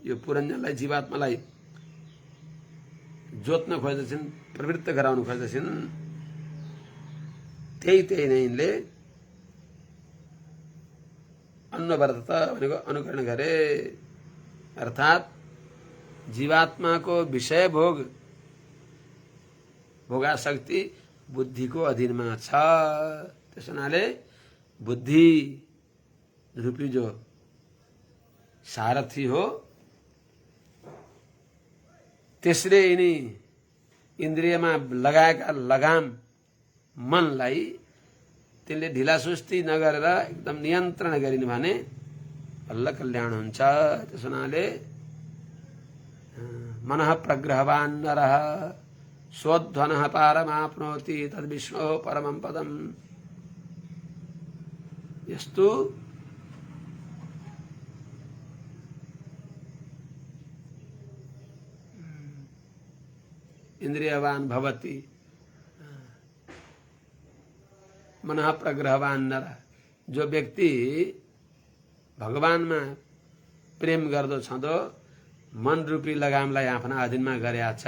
यो पुरञ्जनलाई जीवात्मालाई जोत्न खोज्दछन्, प्रवृत्त गराउन खोज्दछन्, त्यही नै यिनले अन्ववर्त भनेको अनुकरण गरे। अर्थात् जीवात्माको विषय भोगासक्ति बुद्धिको अधीनमा छ। त्यस हुनाले बुद्धि रूपी जो सारथी हो त्यसले यिनी इन्द्रियमा लगाएका लगाम मनलाई त्यसले ढिलासुस्ती नगरेर एकदम नियन्त्रण गरिनु भने बल्ल कल्याण हुन्छ। त्यस हुनाले मनः प्रग्रहवान् नरः स्वध्वनः पारमाप्नोति तद्विष्णोः परमं पदम्। यस्तो इंद्रियवान भवति मनः प्रग्रहवान नर, जो व्यक्ति भगवान में प्रेम गर्दो छँदो मन रूपी लगामलाई आफ्ना अधीनमा गरेका छ,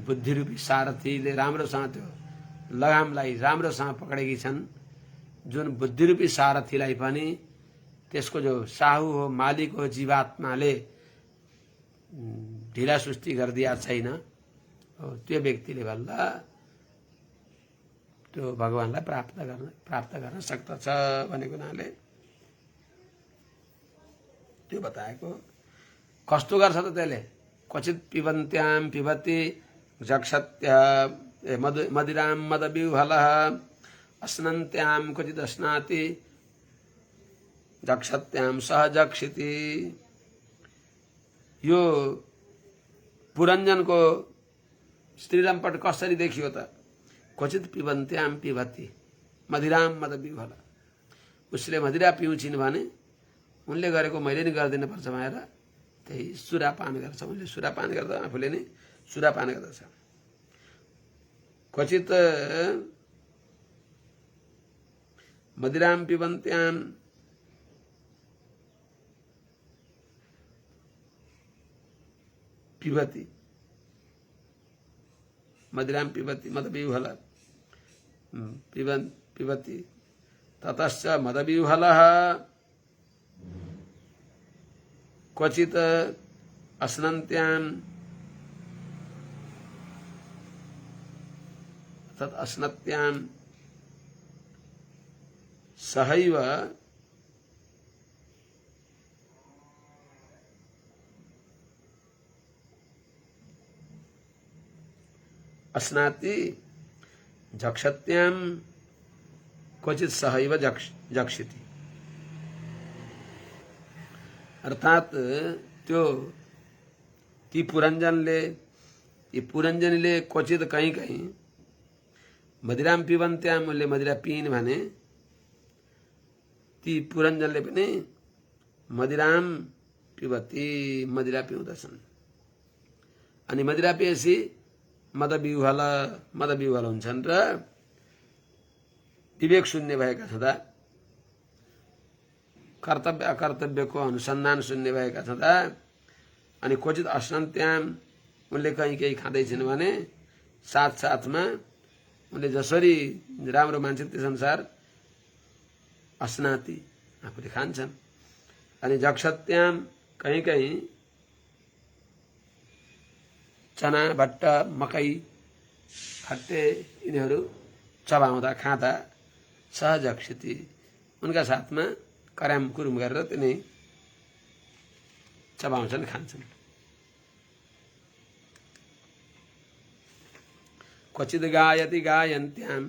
बुद्धि रूपी सारथीले राम्रोसँग त्यो लगामलाई राम्रोसँग पकडेकी छन्। जुन बुद्धि रूपी सारथीलाई पनि त्यसको जो साहु हो, मालिक हो जीवात्माले ढिला सुस्ती गरिदिया छैन, त्यो व्यक्तिले बल्ल त्यो भगवानलाई प्राप्त गर्न सक्दछ भनेको हुनाले त्यो बताएको। कस्तो गर्छ त त्यसले? क्वचित पिबन्त्याम पिबति जक्षत्य मदिराम मदविह्वलः अस्नन्त्याम क्वचित अस्नाति जक्षत्याम सह जक्षिति। यो पुरञ्जनको श्रीरमपट कसरी देखियो त? क्वचित पिबन्त्याम पिबति मदिराम मदविह्वल। उसले मदिरा पिउँछिन् भने उनले गरेको मैले नि गर्दिन पर्छ भनेर त्यही सुरापान गर्छ। उनले सुरापान गर्दा आफूले नै सुरापान गर्दछ। क्वचित मदिराम पिबन्त्याम पिबति मदिराम पिबति मदविह्वल पिबति ततश्च मदविह्वलः क्वचित अस्नन्त्याम तत् अस्नत्याम सहैव अस्नाति जक्षत्याम क्वचित सहैव जक्षिति। अर्थात त्यो ती पुरञ्जनले क्वचित कहीं कहीं मदिराम पिबन्त्याम उनले मदिरा पिइन् भने ती पुरञ्जनले पनि मदिराम पिबति मदिरा पिउँदछन्। अनि मदिरा पिएपछि मदविह्वल हुन्छन् र विवेक शून्य भएका छँदा, कर्तव्य अकर्तव्यको अनुसन्धान शून्य भएका छँदा, अनि क्वचित अस्नन्त्याम उनले कहीँ केही खाँदैछन् भने साथसाथमा उनले जसरी राम्रो मान्छे त्यसअनुसार अस्नाति आफूले खान्छन्। अनि जक्षत्याम कहीँ कहीँ चना भट्ट मकै खट्टे यिनीहरू चबाउँदा खाँदा सहजक्षिति उनका साथमा कराम कुरुम गरेर तिनी चबाउँछन् खान्छन्। क्वचित गायति गायन्त्याम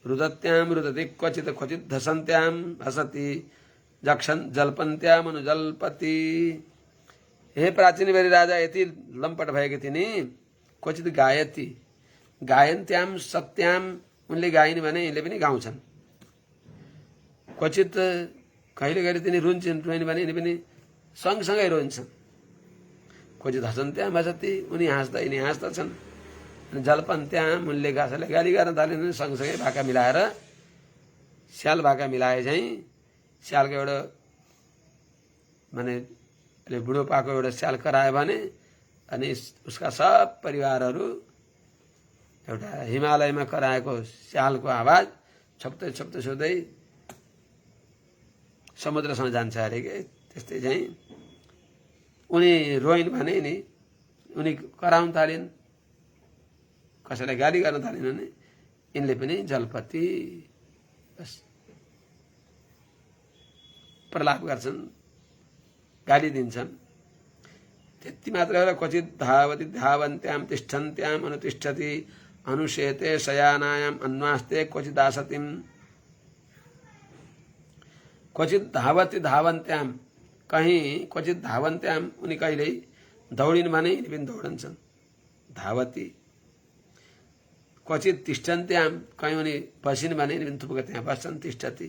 रुदत्याम रुदति क्वचित क्वचित धसन्त्याम हसति जल्पन्त्याम अनुजल्पति। हे प्राचीन बेरी राजा यति लम्पट भएकी थिइन्। क्वचित गायति गायन्त्याम सत्याम उनले गाइन् भने यिनले पनि गाउँछन्। क्वचित कहिले कहिले तिनी रुन्छन् भने यिनी पनि सँगसँगै रुन्छन्। क्वचित हसन्त्याम हसति उनी हाँस्दा यिनी हाँस्दछन्। अनि जल्पन्त्याम उनले गाली गर्न थालिन् सँगसँगै भाका मिलाएर स्याल भाका मिलाए चाहिँ स्यालको एउटा माने बुढोपाको एउटा स्याल करायो भने अनि उसका सब परिवारहरू एउटा हिमालयमा कराएको स्यालको आवाज छप्दै छप्दै सोध्दै समुद्रसँग जान्छ अरे के। त्यस्तै चाहिँ उनी रोइन् भने नि उनी कराउन थालिन्, कसैलाई गाली गर्न थालिन् भने यिनले पनि जलपति बस प्रलाप गर्छन्, गाली दिन्छन्। त्यति मात्र हो। क्वचित धावति धावन्त्याम तिष्ठन्त्याम अनुतिष्ठति अनुशेते शयानायाम अन्वास्ते क्वचित आसतिम। क्वचित धावति धावन्त्याम, कहीं क्वचित धावन्त्याम उनी कहिल्यै दौडिन् भने यिनी पनि दौडन्छन्, धावति। क्वचित तिष्ठन्त्याम, कहीं उनी बसिन् भने यिनी पनि थुप्रो त्यहाँ बस्छन्, तिष्ठति।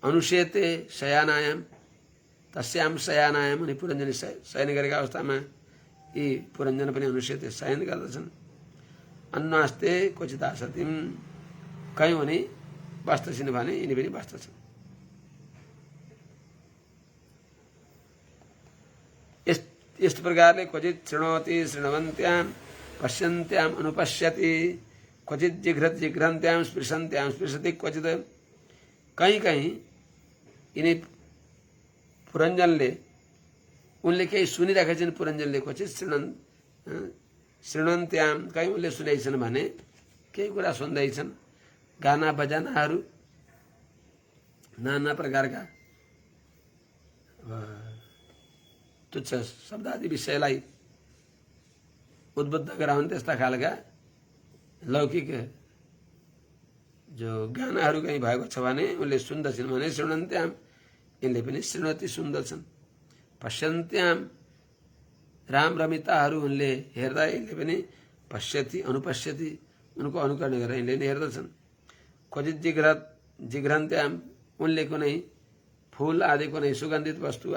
अनुशेते शयानायाम, तस्याम शयानायाम, उनी पुरञ्जनी शयन गरेका अवस्थामा यी पुरञ्जन पनि अनुशेते शयन गर्दछन्। अन्नास्ते क्वचित आसतिम, कहीँ उनी बस्दछन् भने यिनी पनि बस्दछन्। यस्तो प्रकारले क्वचित शृणोति शृण्वन्त्याम पश्यन्त्याम अनुपश्यति क्वचित जिघ्रति जिघ्रन्त्याम स्पृशन्त्याम स्पृशति क्वचित। कहीँ कहीँ यिनी पुरञ्जनले उनले केही सुनिरहेका छन्, पुरञ्जनले क्वचित शृण्वन्त्याम, कहीँ उनले सुनेछन् भने केही कुरा सुन्दैछन्। गाना बजानाहरू नाना प्रकारका तुच्छ शब्दादि विषयलाई उद्बुद्ध गराउने त्यस्ता खालका लौकिक जो गानाहरू कहीँ भएको छ भने उनले सुन्दछन् भने शृण्वन्त्याम, यिनले पनि शृण्वति सुन्दछन्। पश्यन्त्याम, राम रमिताहरू उनले हेर्दा यिनले पनि पश्यति अनुपश्यति, उनको अनुकरण गरेर यिनले पनि हेर्दछन्। क्वचित जिघ्रन्त्याम, उनले कुनै फूल आदि कुनै सुगन्धित वस्तु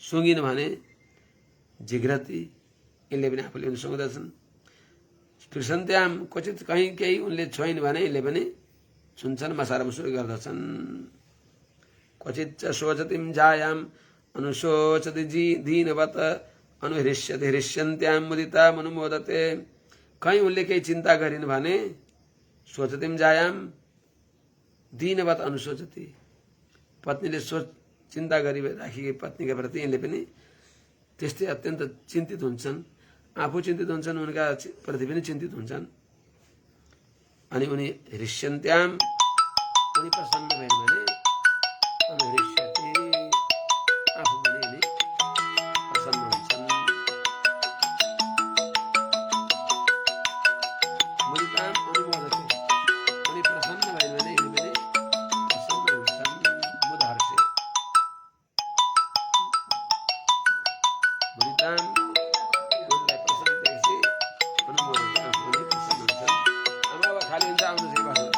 सुँगिन् भने जिघ्रति, यिनले पनि आफूले पनि सुँग्दछन्। स्पृशन्त्याम, क्वचित कहीँ केही उनले छोइन् भने यिनले पनि छुन्छन्, मसारमुसुर गर्दछन्। क्वचित च शोचतिम जायाम अनुशोचति दीनवत अनुहृष्यति हृष्यन्त्याम मुदिता मनुमोदते। कहीँ उनले केही चिन्ता गरिन् भने शोचतिम जायाम दीनवत अनुशोचति, पत्नीले चिन्ता गरिराखेकी पत्नीका प्रति यिनले पनि त्यस्तै अत्यन्त चिन्तित हुन्छन्। आफू चिन्तित हुन्छन्, उनका प्रति पनि चिन्तित हुन्छन्। अनि उनी हृष्यन्त्याम, उनी प्रसन्न भइन् भने अनुहृष्यति, आफू पनि यिनी प्रसन्न हुन्छन्। मुदिताम अनुमोदते, उनी प्रसन्न भइन् भने यिनी पनि प्रसन्न हुन्छन्। मुदहर्षे मुदिताम, उनलाई प्रसन्न देखेपछि अनुमोदते, आफू पनि प्रसन्न हुन्छन्। अब खाली हुन्छ आउनु चाहिँ बस्नु।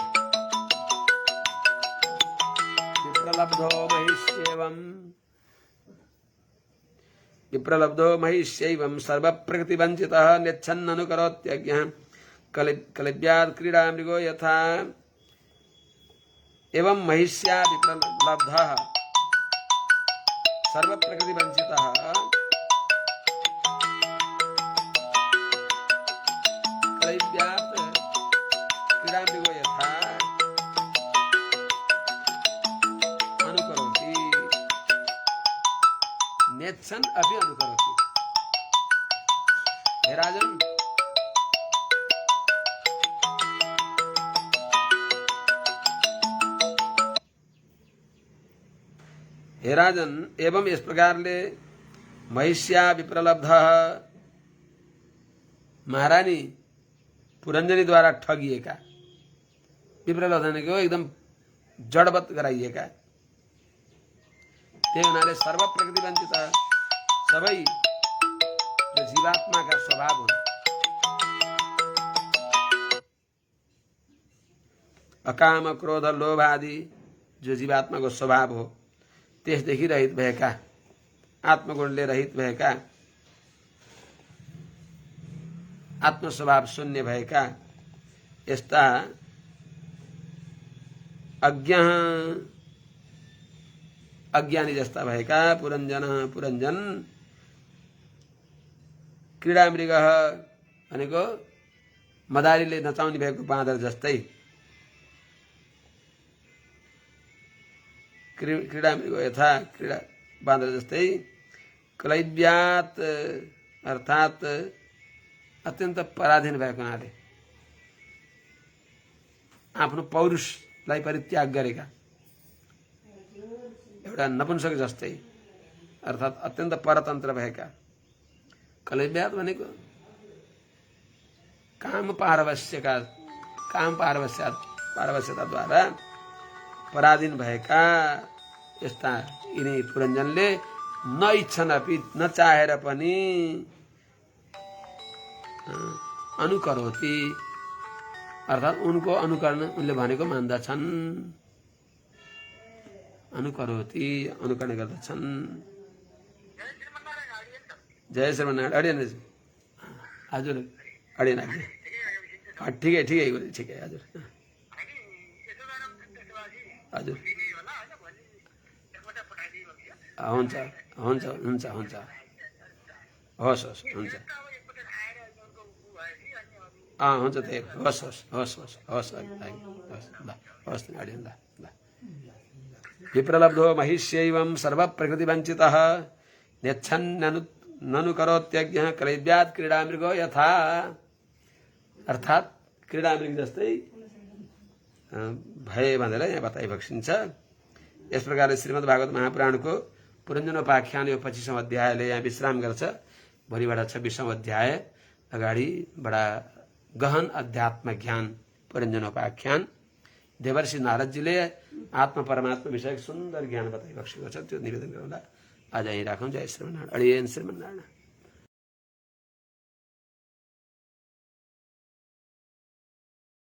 विप्रलब्धो महिष्येवम् विप्रलब्धो महिष्यैवं सर्वप्रकृतिवञ्चितः नेच्छन्ननुकरोत्यज्ञः कलिव्यात् क्रीडामृगो यथा। एवं महिष्या विप्रलब्धः सर्वप्रकृतिवञ्चितः कलिव्यात् क्रीडामृगो यथा अनुकरोति नेच्छन् अपि अनुकरोति। हे राजन, हे राजन, एवं इस प्रकारले महिष्या विप्रलब्धः, महारानी पुरञ्जनीद्वारा ठगिएका, विप्रलब्ध भनेको एकदम जडवत गराइएका, त्यही हुनाले सर्वप्रकृति वञ्चित, सबै जीवात्माका स्वभाव हुन्। अकाम क्रोध लोभ आदि जो जीवात्माको स्वभाव हो त्यसदेखि रहित भएका, आत्मगुणले रहित भएका, आत्मस्वभाव शून्य भएका यस्ता अज्ञ अज्ञानी जस्ता भएका पुरञ्जन पुरञ्जन क्रीडा मृग भनेको मदारीले नचाउने भएको बाँदर जस्तै क्रीडा मृग यथा क्रीडा बाँदर जस्तै क्लैब्यात अर्थात अत्यन्त पराधीन भएको हुनाले आफ्नो पौरुषलाई परित्याग गरेका एउटा नपुंसक जस्तै अर्थात अत्यन्त परतन्त्र भएका क्लैब्यात भनेको काम पारवश्यताद्वारा पराधीन भएका यस्ता यिनी पुरञ्जनले नइच्छन् अपि नचाहेर पनि अनुकरोति अर्थात उनको अनुकरण उनले भनेको मान्दछन् अनुकरोति अनुकरण गर्दछन्। जय श्रीमन्नारायण अडियन हजुर अडियन ठिकै ठिकै ठिकै हजुर हजुर हुन्छ हुन्छ हुन्छ हुन्छ हस् हस् हुन्छ हुन्छ त्यही हस् हस् हस् हस् हस् हस् ल हस् अडियन ल ल विप्रलब्धो महिष्यैवं सर्वप्रकृतिवञ्चितः नेच्छन्ननु ननुकरोत्यज्ञः क्लैब्यात् क्रीडामृगो यथा अर्थात क्रीडामृग जस्तै भए भनेर यहाँ बताइबक्सिन्छ। यस प्रकारले श्रीमद् भागवत महापुराणको पुरञ्जनोपाख्यान यो 25औं अध्यायले यहाँ विश्राम गर्छ। भोलिबाट 26औं अध्याय अगाडि बडा गहन अध्यात्म ज्ञान पुरञ्जनोपाख्यान देवर्षि नारदजीले आत्मा परमात्मा विषयक सुन्दर ज्ञान बताइबक्सेको छ। त्यो निवेदन गरौँला। आज यहीँ राखौँ। जय श्रीमन्नारायण अडियन श्रीमन्नारायण।